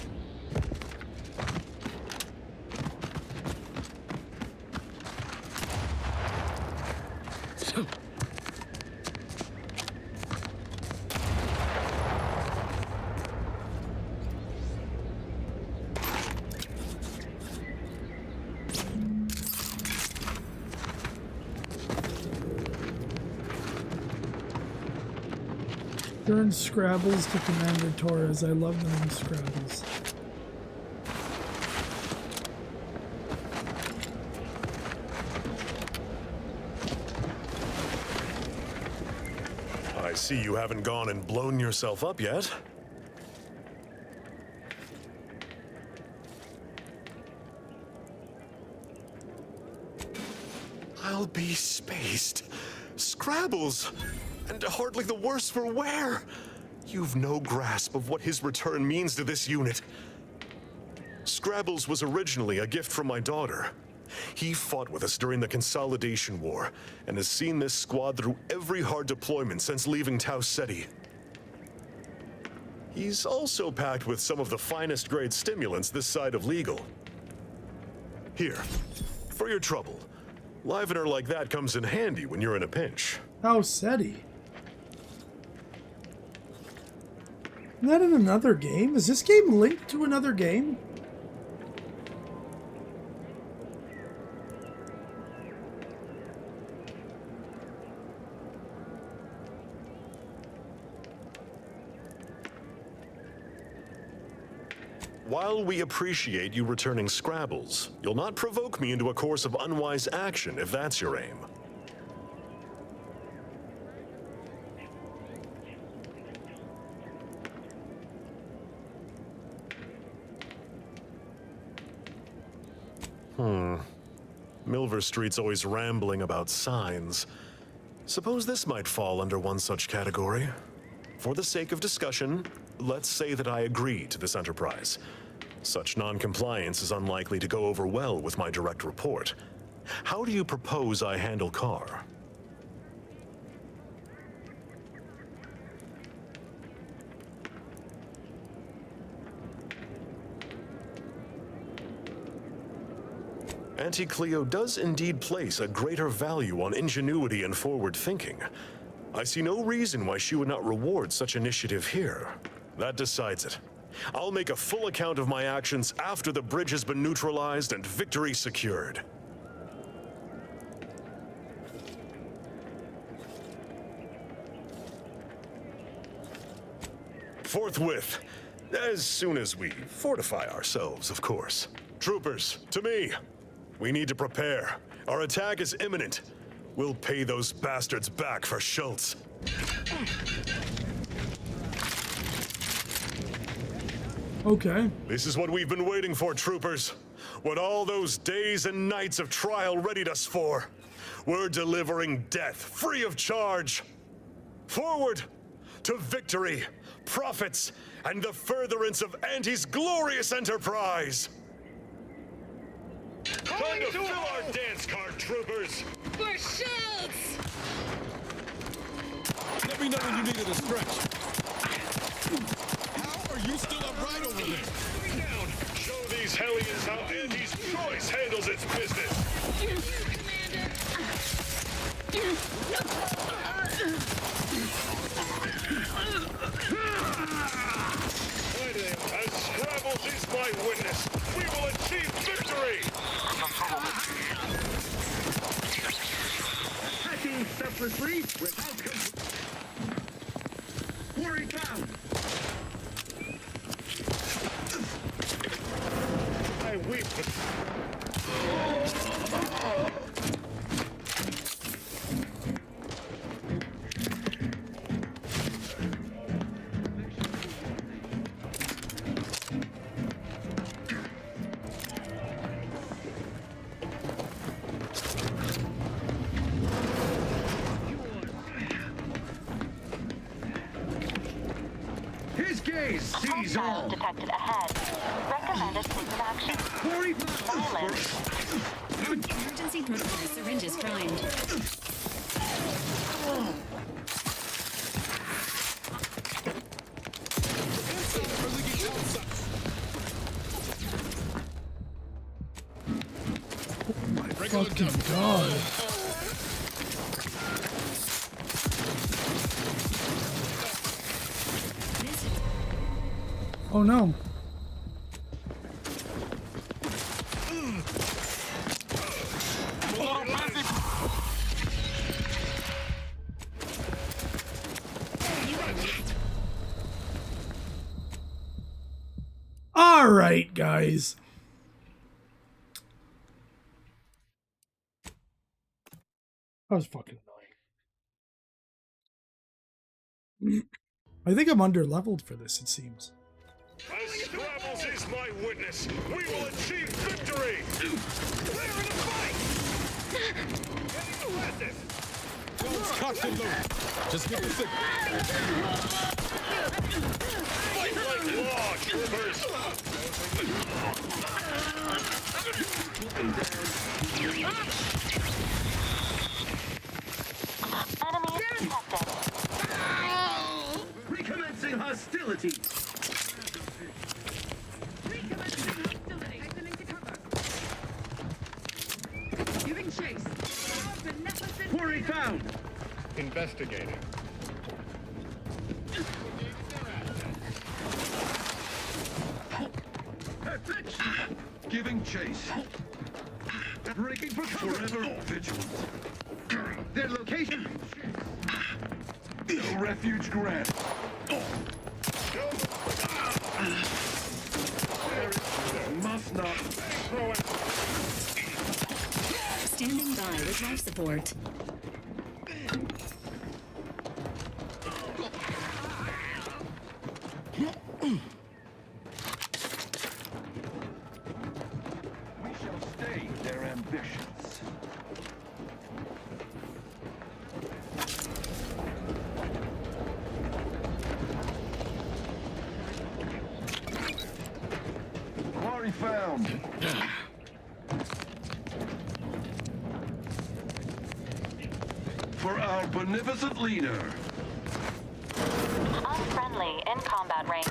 [SPEAKER 1] Turn Scrabbles to Commander Torres. I love the name Scrabbles.
[SPEAKER 13] see you haven't gone and blown yourself up yet. I'll be spaced. Scrabbles! And hardly the worse for wear! You've no grasp of what his return means to this unit. Scrabbles was originally a gift from my daughter. He fought with us during the Consolidation War, and has seen this squad through every hard deployment since leaving Tau Ceti. He's also packed with some of the finest grade stimulants this side of legal. Here, for your trouble. Livener like that comes in handy when you're in a pinch.
[SPEAKER 1] Tau Ceti. Isn't that in another game? Is this game linked to another game?
[SPEAKER 13] While we appreciate you returning Scrabbles, you'll not provoke me into a course of unwise action if that's your aim. Milver Street's always rambling about signs. Suppose this might fall under one such category. For the sake of discussion, let's say that I agree to this enterprise. Such non-compliance is unlikely to go over well with my direct report. How do you propose I handle Carr? Auntie Cleo does indeed place a greater value on ingenuity and forward thinking. I see no reason why she would not reward such initiative here. That decides it. I'll make a full account of my actions after the bridge has been neutralized and victory secured. Forthwith, as soon as we fortify ourselves, of course. Troopers, to me! We need to prepare. Our attack is imminent. We'll pay those bastards back for Schultz.
[SPEAKER 1] Okay.
[SPEAKER 13] This is what we've been waiting for, troopers. What all those days and nights of trial readied us for. We're delivering death, free of charge. Forward to victory, profits, and the furtherance of Auntie's glorious enterprise. Time to fill our dance card, troopers!
[SPEAKER 3] For Schultz!
[SPEAKER 4] Let me know when you needed a stretch. How are you still upright over there?
[SPEAKER 13] Three down! Show these hellions how Auntie's choice handles its business! As Scrabbles is my witness, we will achieve victory!
[SPEAKER 16] Attacking separately without pouring down.
[SPEAKER 13] I weep.
[SPEAKER 16] His gaze sees all.
[SPEAKER 7] Detected ahead. Recommended course of action.
[SPEAKER 6] Emergency protocol syringes primed.
[SPEAKER 1] Fucking God. Oh no. All right, guys. That was fucking I think I'm under-leveled for this, it seems.
[SPEAKER 19] As Scrabbles is my witness, we will achieve victory! We're in a fight!
[SPEAKER 4] Guns cocked and loaded. Just get the signal.
[SPEAKER 19] Fight like law, troopers!
[SPEAKER 16] Recommencing hostilities.
[SPEAKER 14] Giving chase.
[SPEAKER 16] Quarry found.
[SPEAKER 10] Investigating.
[SPEAKER 16] Giving chase. Breaking for forever vigilant. Their location. No refuge grant. Must not.
[SPEAKER 6] Standing by with life support.
[SPEAKER 16] We shall stay their ambitions. Quarry found. For our beneficent leader.
[SPEAKER 5] Unfriendly in combat range.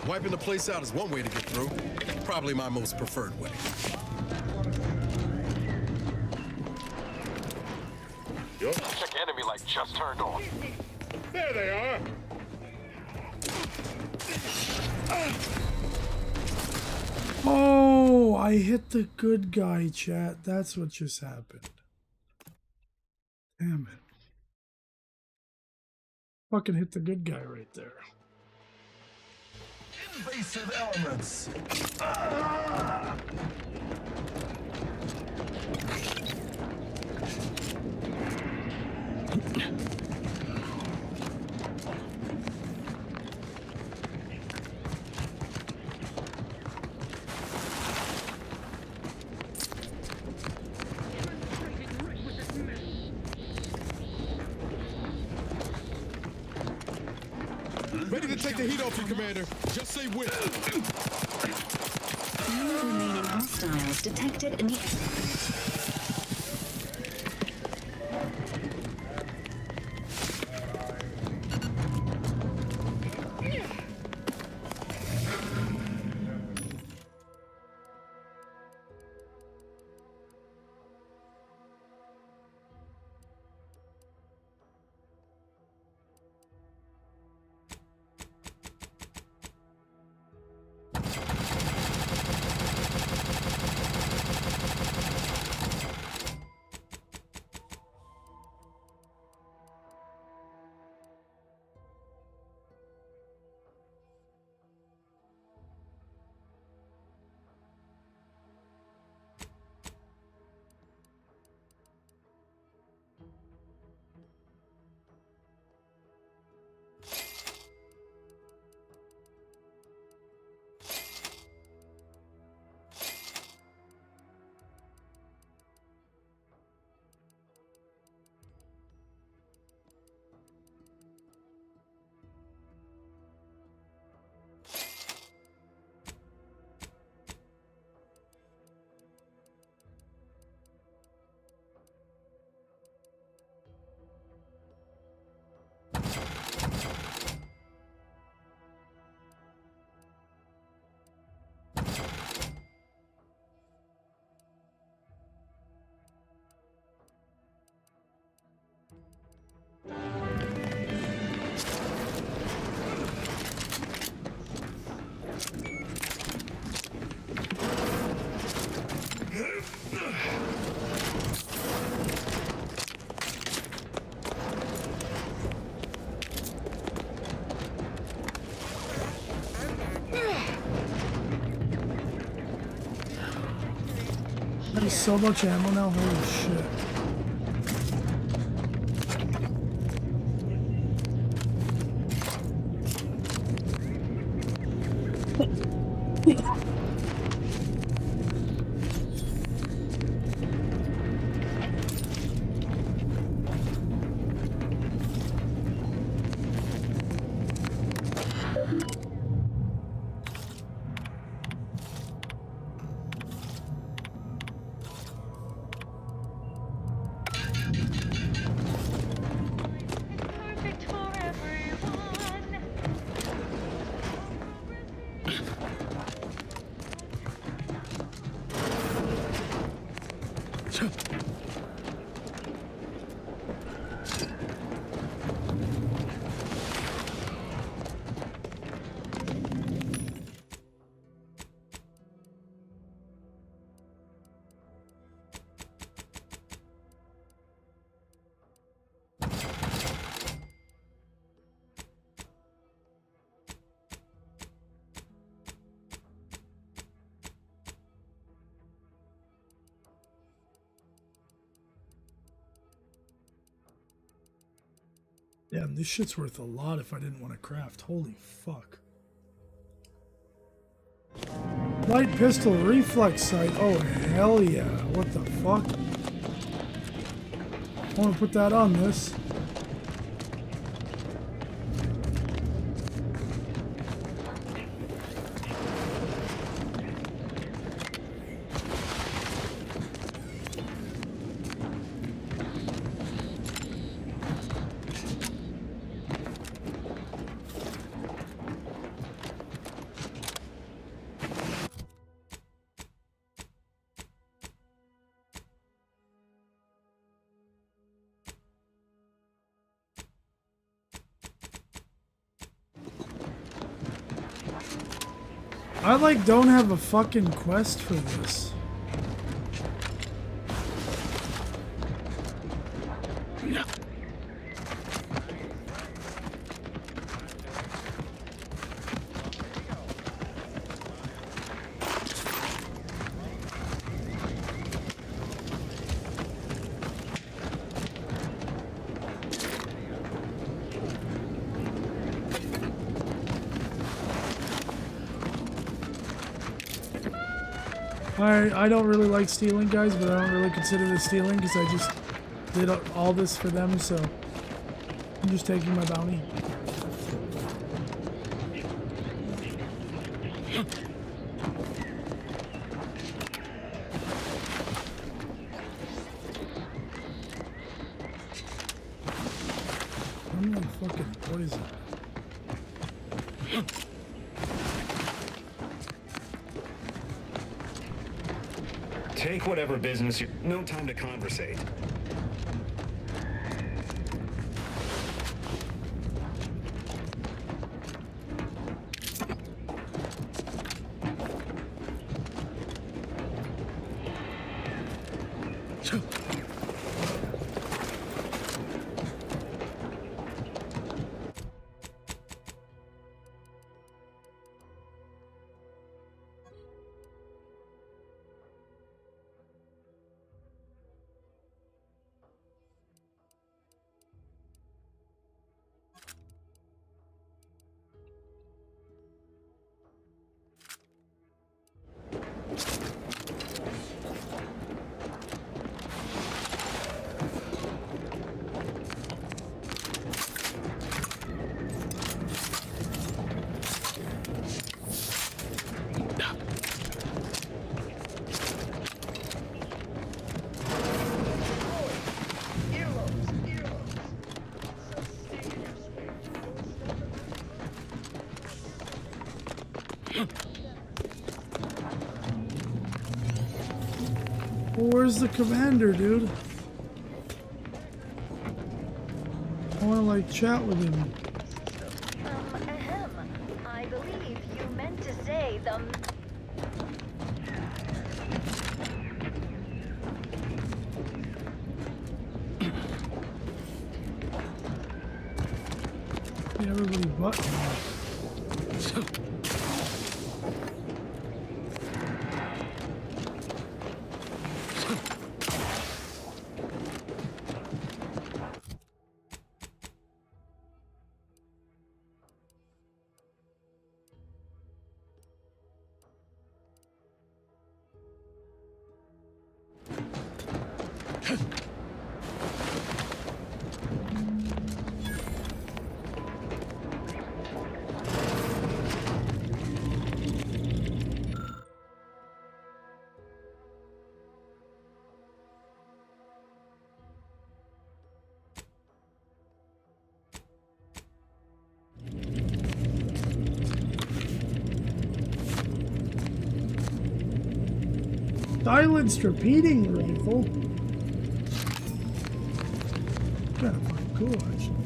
[SPEAKER 2] Wiping the place out is one way to get through. Probably my most preferred way.
[SPEAKER 19] Check enemy light just turned on.
[SPEAKER 10] There they are.
[SPEAKER 1] Oh, I hit the good guy, chat. That's what just happened. Damn it. Fucking hit the good guy right there.
[SPEAKER 16] Invasive elements.
[SPEAKER 4] Ready to take the heat off you, Commander. Just say when.
[SPEAKER 6] No remaining hostiles detected in the
[SPEAKER 1] There's so much ammo now, holy shit. Damn, this shit's worth a lot if I didn't want to craft. Holy fuck. Light pistol reflex sight. Oh, hell yeah. What the fuck? I want to put that on this. I like don't have a fucking quest for this. I don't really like stealing, guys, but I don't really consider this stealing because I just did all this for them, so I'm just taking my bounty. I'm like fucking poison.
[SPEAKER 10] Take whatever business you... No time to conversate. Where's the commander, dude? I want to like chat with him.
[SPEAKER 7] I believe you meant to say the...
[SPEAKER 1] Yeah, everybody but me. Silenced repeating rifle. Kind of fucking cool, actually.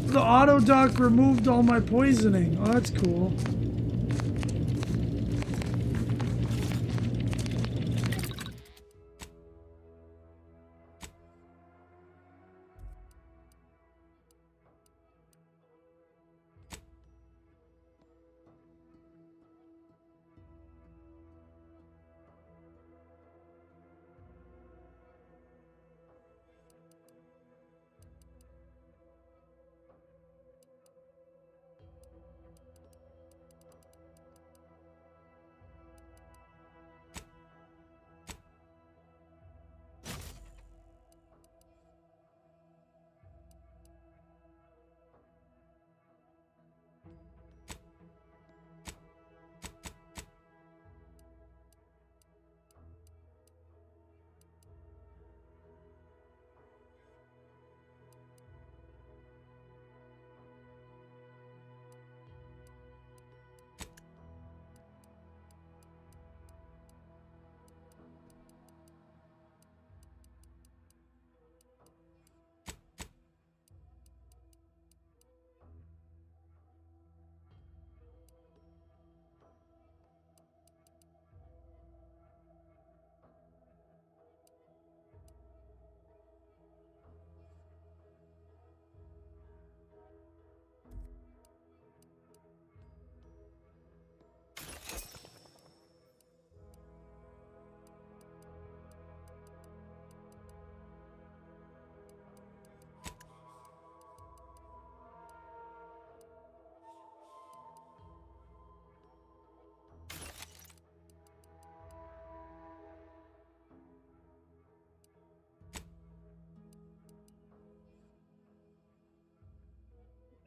[SPEAKER 1] The auto dock removed all my poisoning. Oh, that's cool.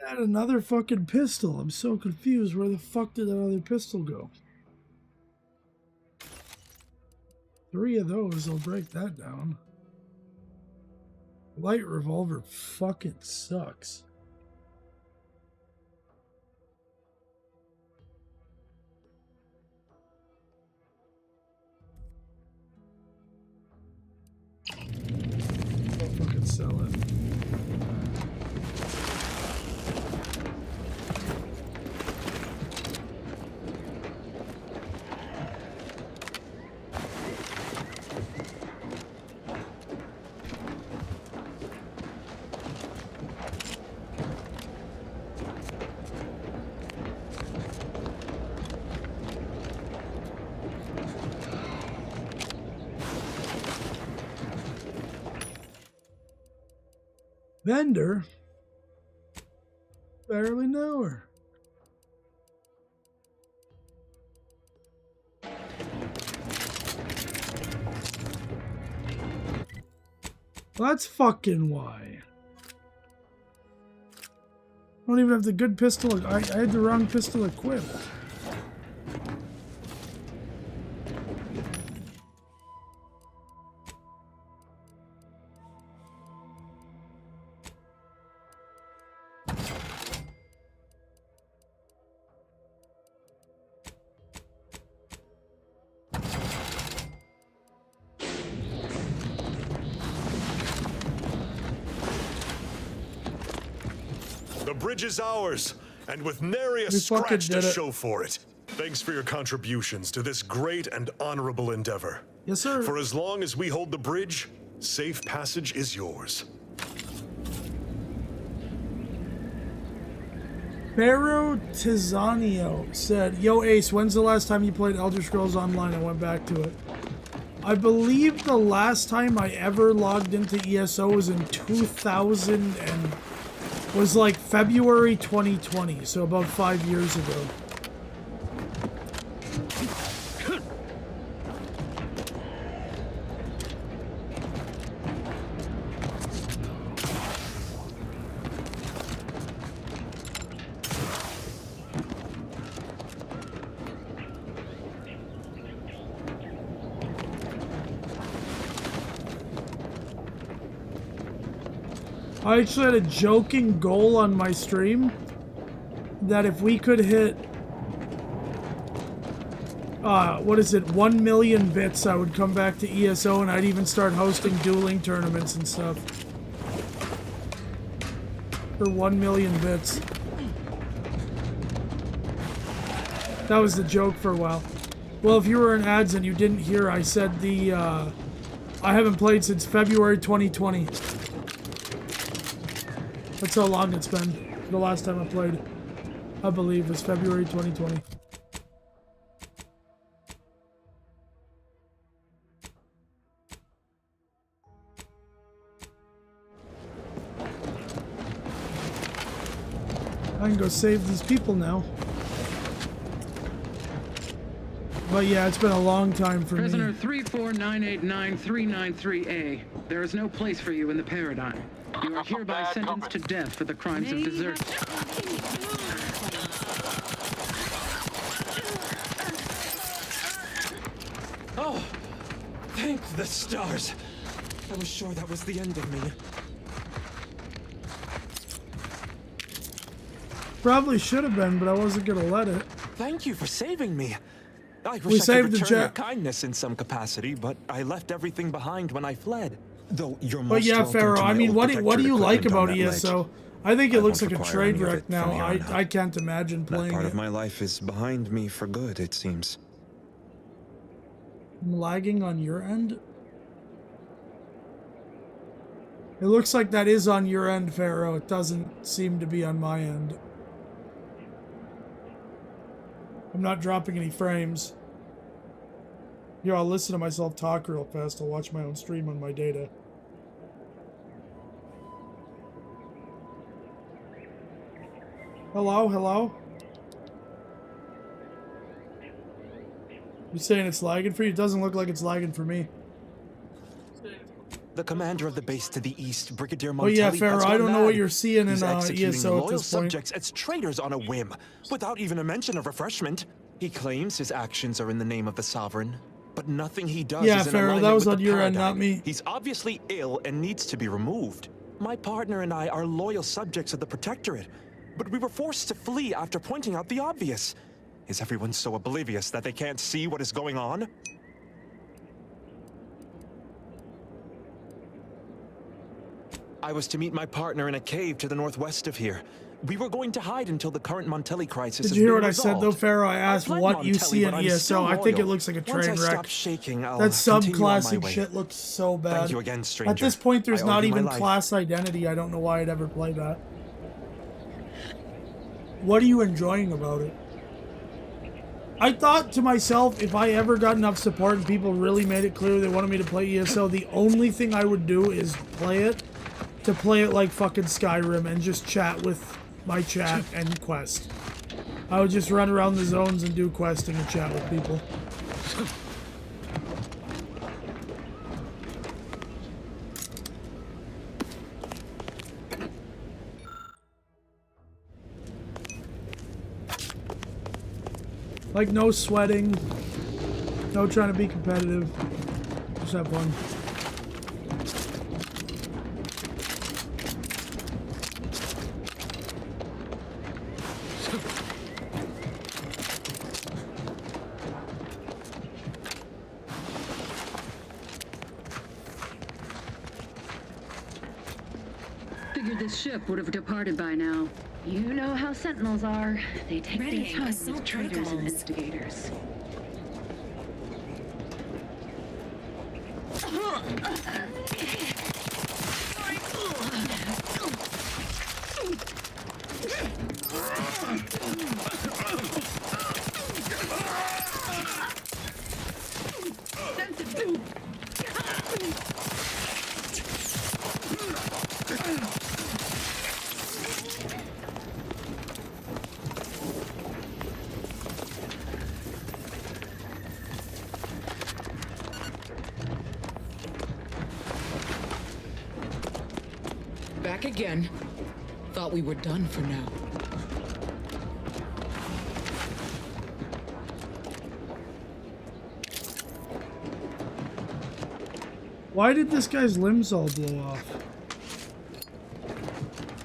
[SPEAKER 1] Had another fucking pistol. I'm so confused. Where the fuck did that other pistol go? 3 of those. I'll break that down. Light revolver fucking sucks. I'll fucking sell it. Vendor? Barely know her. That's fucking why. I don't even have the good pistol. I had the wrong pistol equipped.
[SPEAKER 13] The bridge is ours, and with nary a scratch to show for it. Thanks for your contributions to this great and honorable endeavor.
[SPEAKER 1] Yes, sir.
[SPEAKER 13] For as long as we hold the bridge, safe passage is yours.
[SPEAKER 1] Pharaoh Tizanio said, "Yo Ace, when's the last time you played Elder Scrolls Online?" I went back to it. I believe the last time I ever logged into ESO was in 2000 and was like February 2020, so about 5 years ago. I actually had a joking goal on my stream that if we could hit, what is it, 1 million bits, I would come back to ESO and I'd even start hosting dueling tournaments and stuff. For 1 million bits. That was the joke for a while. Well, if you were in ads and you didn't hear, I said I haven't played since February 2020. That's how long it's been. The last time I played, I believe, was February 2020. I can go save these people now. But yeah, it's been a long time for
[SPEAKER 9] Prisoner
[SPEAKER 1] me.
[SPEAKER 9] 34989-393A. There is no place for you in the Paradigm. You are hereby sentenced to death for the crimes of desertion.
[SPEAKER 20] Oh, thank the stars. I was sure that was the end of me.
[SPEAKER 1] Probably should have been, but I wasn't gonna let it.
[SPEAKER 20] Thank you for saving me. I wish
[SPEAKER 1] We
[SPEAKER 20] I
[SPEAKER 1] saved
[SPEAKER 20] could
[SPEAKER 1] the
[SPEAKER 20] return your
[SPEAKER 1] jet.
[SPEAKER 20] kindness in some capacity, but I left everything behind when I fled. Though you're
[SPEAKER 1] But yeah, Pharaoh, I mean, what do you like about ESO? I think it looks like a train wreck now. I can't imagine
[SPEAKER 18] That
[SPEAKER 1] playing
[SPEAKER 18] part
[SPEAKER 1] it.
[SPEAKER 18] of my life is behind me for good, it seems.
[SPEAKER 1] I'm lagging on your end? It looks like that is on your end, Pharaoh. It doesn't seem to be on my end. I'm not dropping any frames. Here, I'll listen to myself talk real fast. I'll watch my own stream on my data. Hello, hello? You saying it's lagging for you? It doesn't look like it's lagging for me.
[SPEAKER 20] The commander of the base to the east, Brigadier Montelli.
[SPEAKER 1] Oh yeah, Pharaoh,
[SPEAKER 20] has
[SPEAKER 1] I
[SPEAKER 20] gone
[SPEAKER 1] don't know
[SPEAKER 20] mad.
[SPEAKER 1] what you're seeing in
[SPEAKER 20] He's executing
[SPEAKER 1] ESO at
[SPEAKER 20] loyal
[SPEAKER 1] this point.
[SPEAKER 20] subjects as traitors on a whim, without even a mention of refreshment. He claims his actions are in the name of the sovereign, but nothing he does
[SPEAKER 1] Yeah,
[SPEAKER 20] is in
[SPEAKER 1] Pharaoh, that
[SPEAKER 20] alignment
[SPEAKER 1] was
[SPEAKER 20] with
[SPEAKER 1] on
[SPEAKER 20] the
[SPEAKER 1] your end,
[SPEAKER 20] paradigm.
[SPEAKER 1] not me.
[SPEAKER 20] He's obviously ill and needs to be removed. My partner and I are loyal subjects of the Protectorate, but we were forced to flee after pointing out the obvious. Is everyone so oblivious that they can't see what is going on? I was to meet my partner in a cave to the northwest of here. We were going to hide until the current Montelli crisis
[SPEAKER 1] Did
[SPEAKER 20] has
[SPEAKER 1] you hear
[SPEAKER 20] been
[SPEAKER 1] what I said though,
[SPEAKER 20] resolved.
[SPEAKER 1] Pharaoh? I asked
[SPEAKER 20] fled
[SPEAKER 1] what you
[SPEAKER 20] Montelli,
[SPEAKER 1] see in
[SPEAKER 20] but I'm
[SPEAKER 1] ESO.
[SPEAKER 20] still
[SPEAKER 1] I think it
[SPEAKER 20] loyal.
[SPEAKER 1] looks like a
[SPEAKER 20] Once
[SPEAKER 1] train
[SPEAKER 20] I
[SPEAKER 1] wreck.
[SPEAKER 20] stop shaking, I'll
[SPEAKER 1] That
[SPEAKER 20] continue on my
[SPEAKER 1] sub-classic
[SPEAKER 20] way.
[SPEAKER 1] shit looks so bad.
[SPEAKER 20] Thank you again, stranger.
[SPEAKER 1] At this point, there's
[SPEAKER 20] I owe
[SPEAKER 1] not
[SPEAKER 20] you my
[SPEAKER 1] even
[SPEAKER 20] life.
[SPEAKER 1] class identity. I don't know why I'd ever play that. What are you enjoying about it? I thought to myself, if I ever got enough support and people really made it clear they wanted me to play ESO, the only thing I would do is play it, to play it like fucking Skyrim and just chat with my chat and quest. I would just run around the zones and do questing and chat with people. Like, no sweating, no trying to be competitive, just have fun.
[SPEAKER 23] Figured this ship would have departed by now. You know how Sentinels are. They take their
[SPEAKER 6] Readying
[SPEAKER 23] time
[SPEAKER 6] assault
[SPEAKER 23] with traitors and
[SPEAKER 6] protocols.
[SPEAKER 23] instigators.
[SPEAKER 24] Back again. Thought we were done for now.
[SPEAKER 1] Why did this guy's limbs all blow off?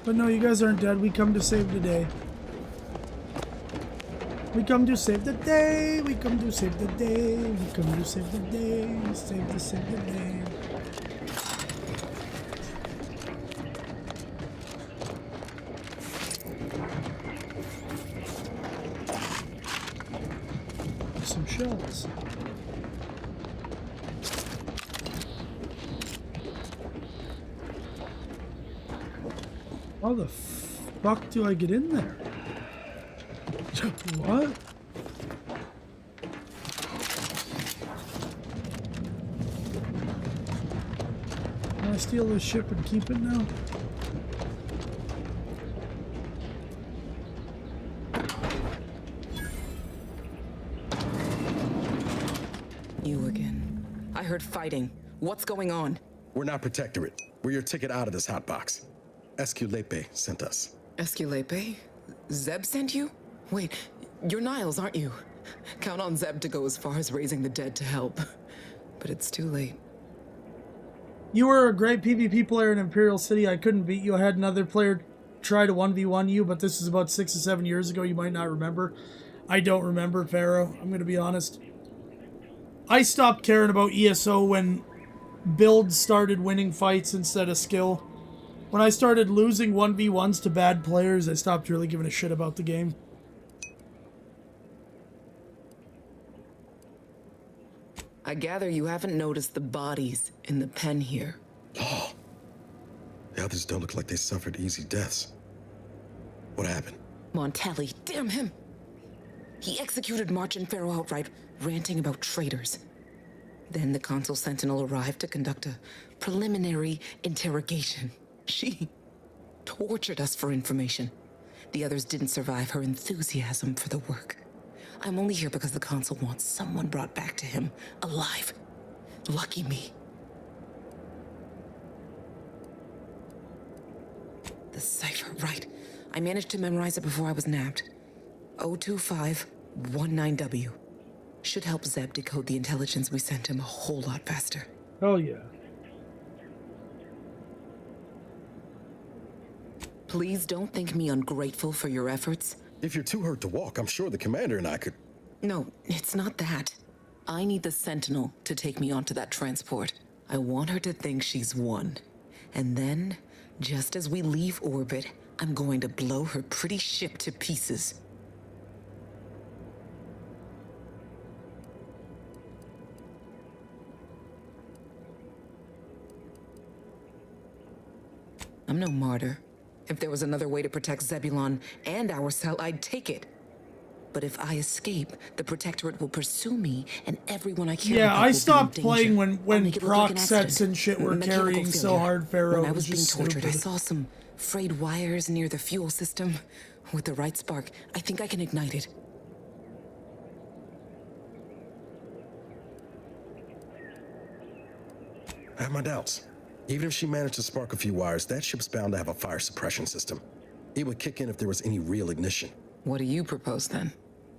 [SPEAKER 1] But no, you guys aren't dead. We come to save the day. We come to save the day. We come to save the day. We come to save the day. Save the day. Some shells. How the fuck do I get in there? What? Can I steal this ship and keep it now?
[SPEAKER 8] You again. I heard fighting. What's going on?
[SPEAKER 2] We're not Protectorate. We're your ticket out of this hotbox. Esculepe sent us.
[SPEAKER 8] Esculepe? Zeb sent you? Wait, you're Niles, aren't you? Count on Zeb to go as far as raising the dead to help. But it's too late.
[SPEAKER 1] You were a great PvP player in Imperial City. I couldn't beat you. I had another player try to 1v1 you, but this is about 6 or 7 years ago. You might not remember. I don't remember, Pharaoh. I'm going to be honest. I stopped caring about ESO when builds started winning fights instead of skill. When I started losing 1v1s to bad players, I stopped really giving a shit about the game.
[SPEAKER 8] I gather you haven't noticed the bodies in the pen here.
[SPEAKER 2] Oh. The others don't look like they suffered easy deaths. What happened?
[SPEAKER 8] Montelli, damn him! He executed March and Pharaoh outright, ranting about traitors. Then the Consul Sentinel arrived to conduct a preliminary interrogation. She tortured us for information. The others didn't survive her enthusiasm for the work. I'm only here because the Consul wants someone brought back to him, alive. Lucky me. The cipher, right. I managed to memorize it before I was nabbed. 02519W. Should help Zeb decode the intelligence we sent him a whole lot faster.
[SPEAKER 1] Oh yeah.
[SPEAKER 8] Please don't think me ungrateful for your efforts.
[SPEAKER 2] If you're too hurt to walk, I'm sure the commander and I could...
[SPEAKER 8] No, it's not that. I need the Sentinel to take me onto that transport. I want her to think she's won. And then, just as we leave orbit, I'm going to blow her pretty ship to pieces. I'm no martyr. If there was another way to protect Zebulon and our cell, I'd take it. But if I escape, the Protectorate will pursue me, and everyone I care about
[SPEAKER 1] Yeah,
[SPEAKER 8] will
[SPEAKER 1] I
[SPEAKER 8] be
[SPEAKER 1] stopped
[SPEAKER 8] in
[SPEAKER 1] playing
[SPEAKER 8] danger.
[SPEAKER 1] when
[SPEAKER 8] I'll make it look
[SPEAKER 1] proc
[SPEAKER 8] like an
[SPEAKER 1] sets
[SPEAKER 8] accident.
[SPEAKER 1] and shit were
[SPEAKER 8] Mechanical
[SPEAKER 1] carrying so
[SPEAKER 8] failure.
[SPEAKER 1] hard, Pharaoh.
[SPEAKER 8] When I
[SPEAKER 1] It
[SPEAKER 8] was being
[SPEAKER 1] just
[SPEAKER 8] tortured, I
[SPEAKER 1] stupid.
[SPEAKER 8] saw some frayed wires near the fuel system. With the right spark, I think I can ignite it.
[SPEAKER 2] I have my doubts. Even if she managed to spark a few wires, that ship's bound to have a fire suppression system. It would kick in if there was any real ignition.
[SPEAKER 8] What do you propose then?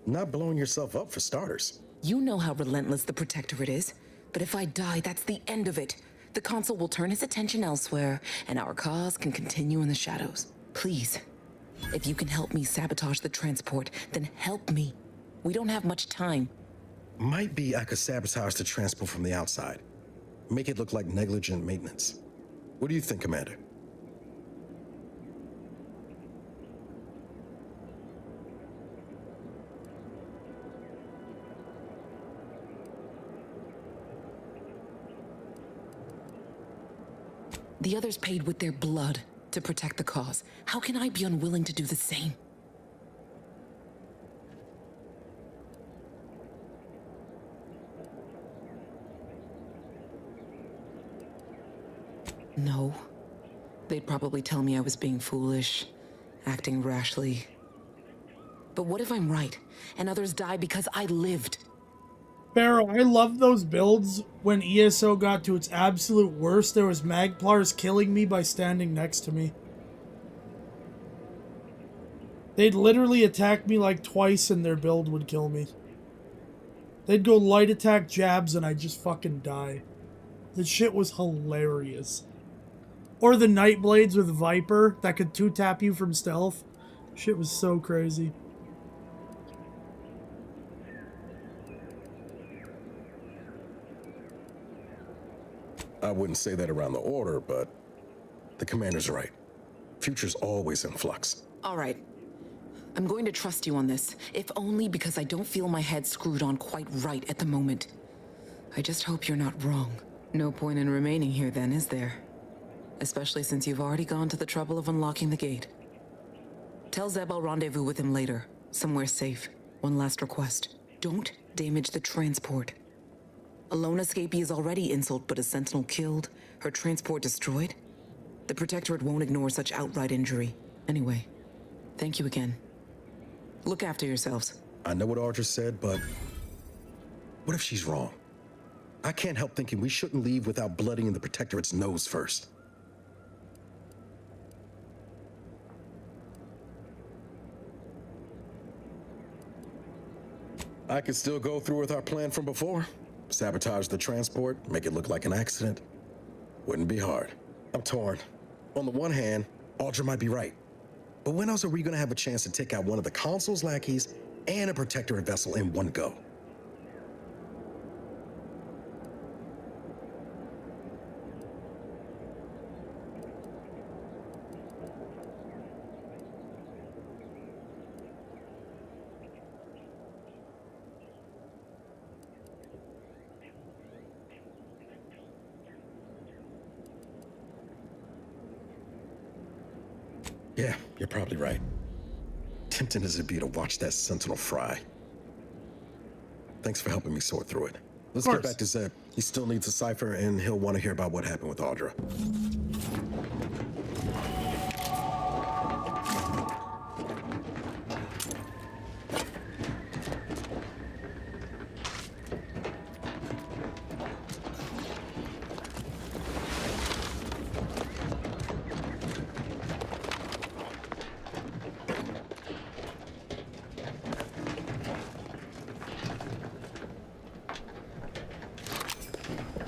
[SPEAKER 2] Not blowing yourself up, for starters.
[SPEAKER 8] You know how relentless the Protectorate is. But if I die, that's the end of it. The Consul will turn his attention elsewhere, and our cause can continue in the shadows. Please, if you can help me sabotage the transport, then help me. We don't have much time.
[SPEAKER 2] Might be I could sabotage the transport from the outside. Make it look like negligent maintenance. What do you think, Commander?
[SPEAKER 8] The others paid with their blood to protect the cause. How can I be unwilling to do the same? No. They'd probably tell me I was being foolish, acting rashly. But what if I'm right, and others die because I lived?
[SPEAKER 1] Pharaoh, I love those builds when ESO got to its absolute worst. There was Magplars killing me by standing next to me. They'd literally attack me like twice and their build would kill me. They'd go light attack jabs and I'd just fucking die. This shit was hilarious. Or the Night Blades with Viper that could 2-tap you from stealth. Shit was so crazy.
[SPEAKER 2] I wouldn't say that around the Order, but the commander's right. Future's always in flux.
[SPEAKER 8] All right. I'm going to trust you on this, if only because I don't feel my head screwed on quite right at the moment. I just hope you're not wrong. No point in remaining here then, is there? Especially since you've already gone to the trouble of unlocking the gate. Tell Zeb I'll rendezvous with him later, somewhere safe. One last request. Don't damage the transport. A lone escapee is already insult, but a Sentinel killed, her transport destroyed? The Protectorate won't ignore such outright injury. Anyway, thank you again. Look after yourselves.
[SPEAKER 2] I know what Audra said, but what if she's wrong? I can't help thinking we shouldn't leave without blooding the Protectorate's nose first. I could still go through with our plan from before. Sabotage the transport, make it look like an accident. Wouldn't be hard. I'm torn. On the one hand, Audra might be right. But when else are we gonna have a chance to take out one of the Consul's lackeys and a Protectorate vessel in one go? Yeah, you're probably right. Tempting as it be to watch that Sentinel fry. Thanks for helping me sort through it. Let's get back to Zeb. He still needs a cipher, and he'll want to hear about what happened with Audra.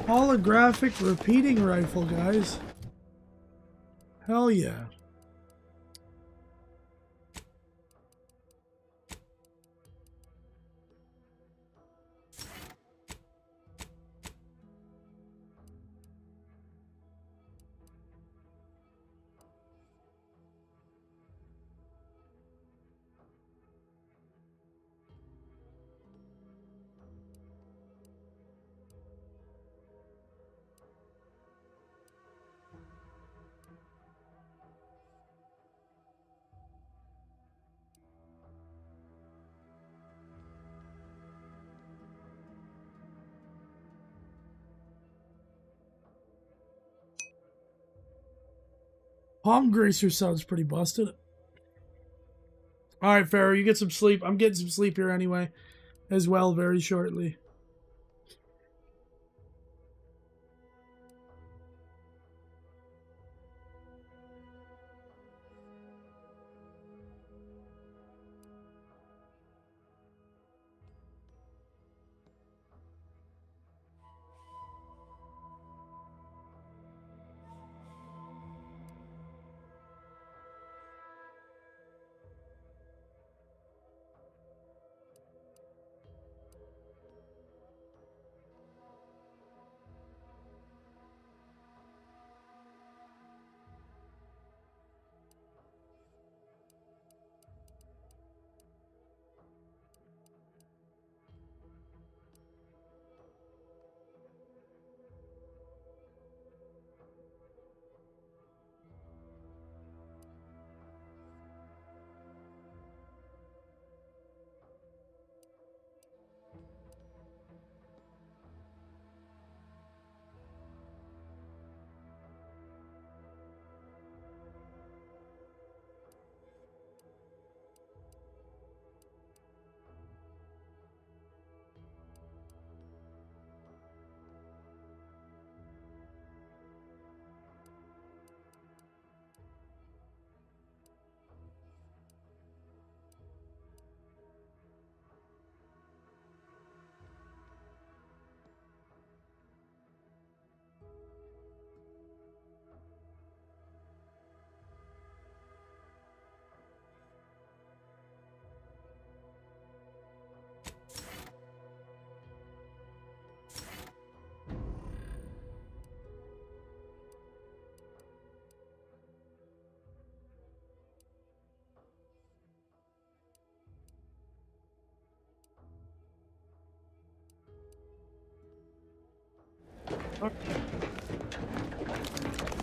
[SPEAKER 1] Holographic repeating rifle, guys. Hell yeah. Palm Gracer sounds pretty busted. Alright, Pharaoh, you get some sleep. I'm getting some sleep here anyway, as well, very shortly.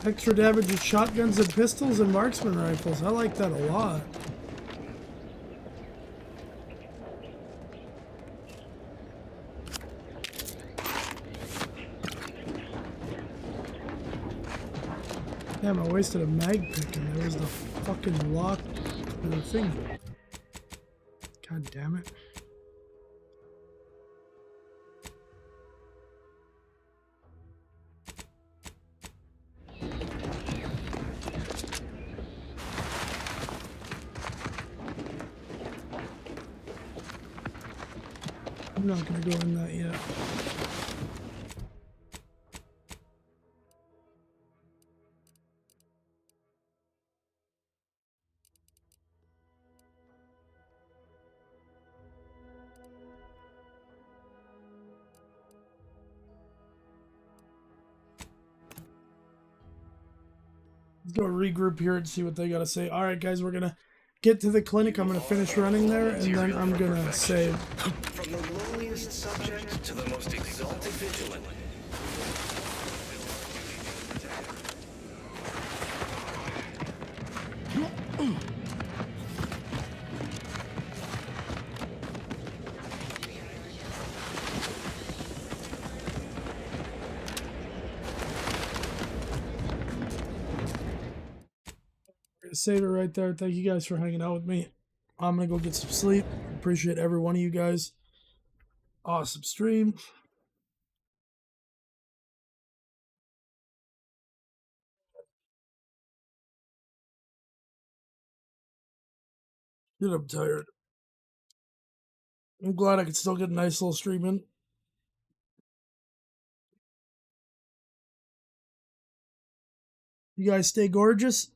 [SPEAKER 1] Extra damage with shotguns and pistols and marksman rifles. I like that a lot. Damn, I wasted a mag pick and there was the fucking lock for the thing. God damn it. I'm not gonna go in that yet. Let's go regroup here and see what they gotta say. Alright guys, we're gonna get to the clinic. I'm gonna finish running there and then I'm gonna save.
[SPEAKER 19] From the lowliest subject to the most exalted vigilant.
[SPEAKER 1] Save it right there. Thank you guys for hanging out with me. I'm gonna go get some sleep. Appreciate every one of you guys. Awesome stream. Dude, I'm tired. I'm glad I could still get a nice little stream in. You guys stay gorgeous.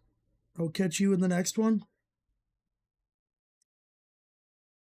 [SPEAKER 1] I'll catch you in the next one.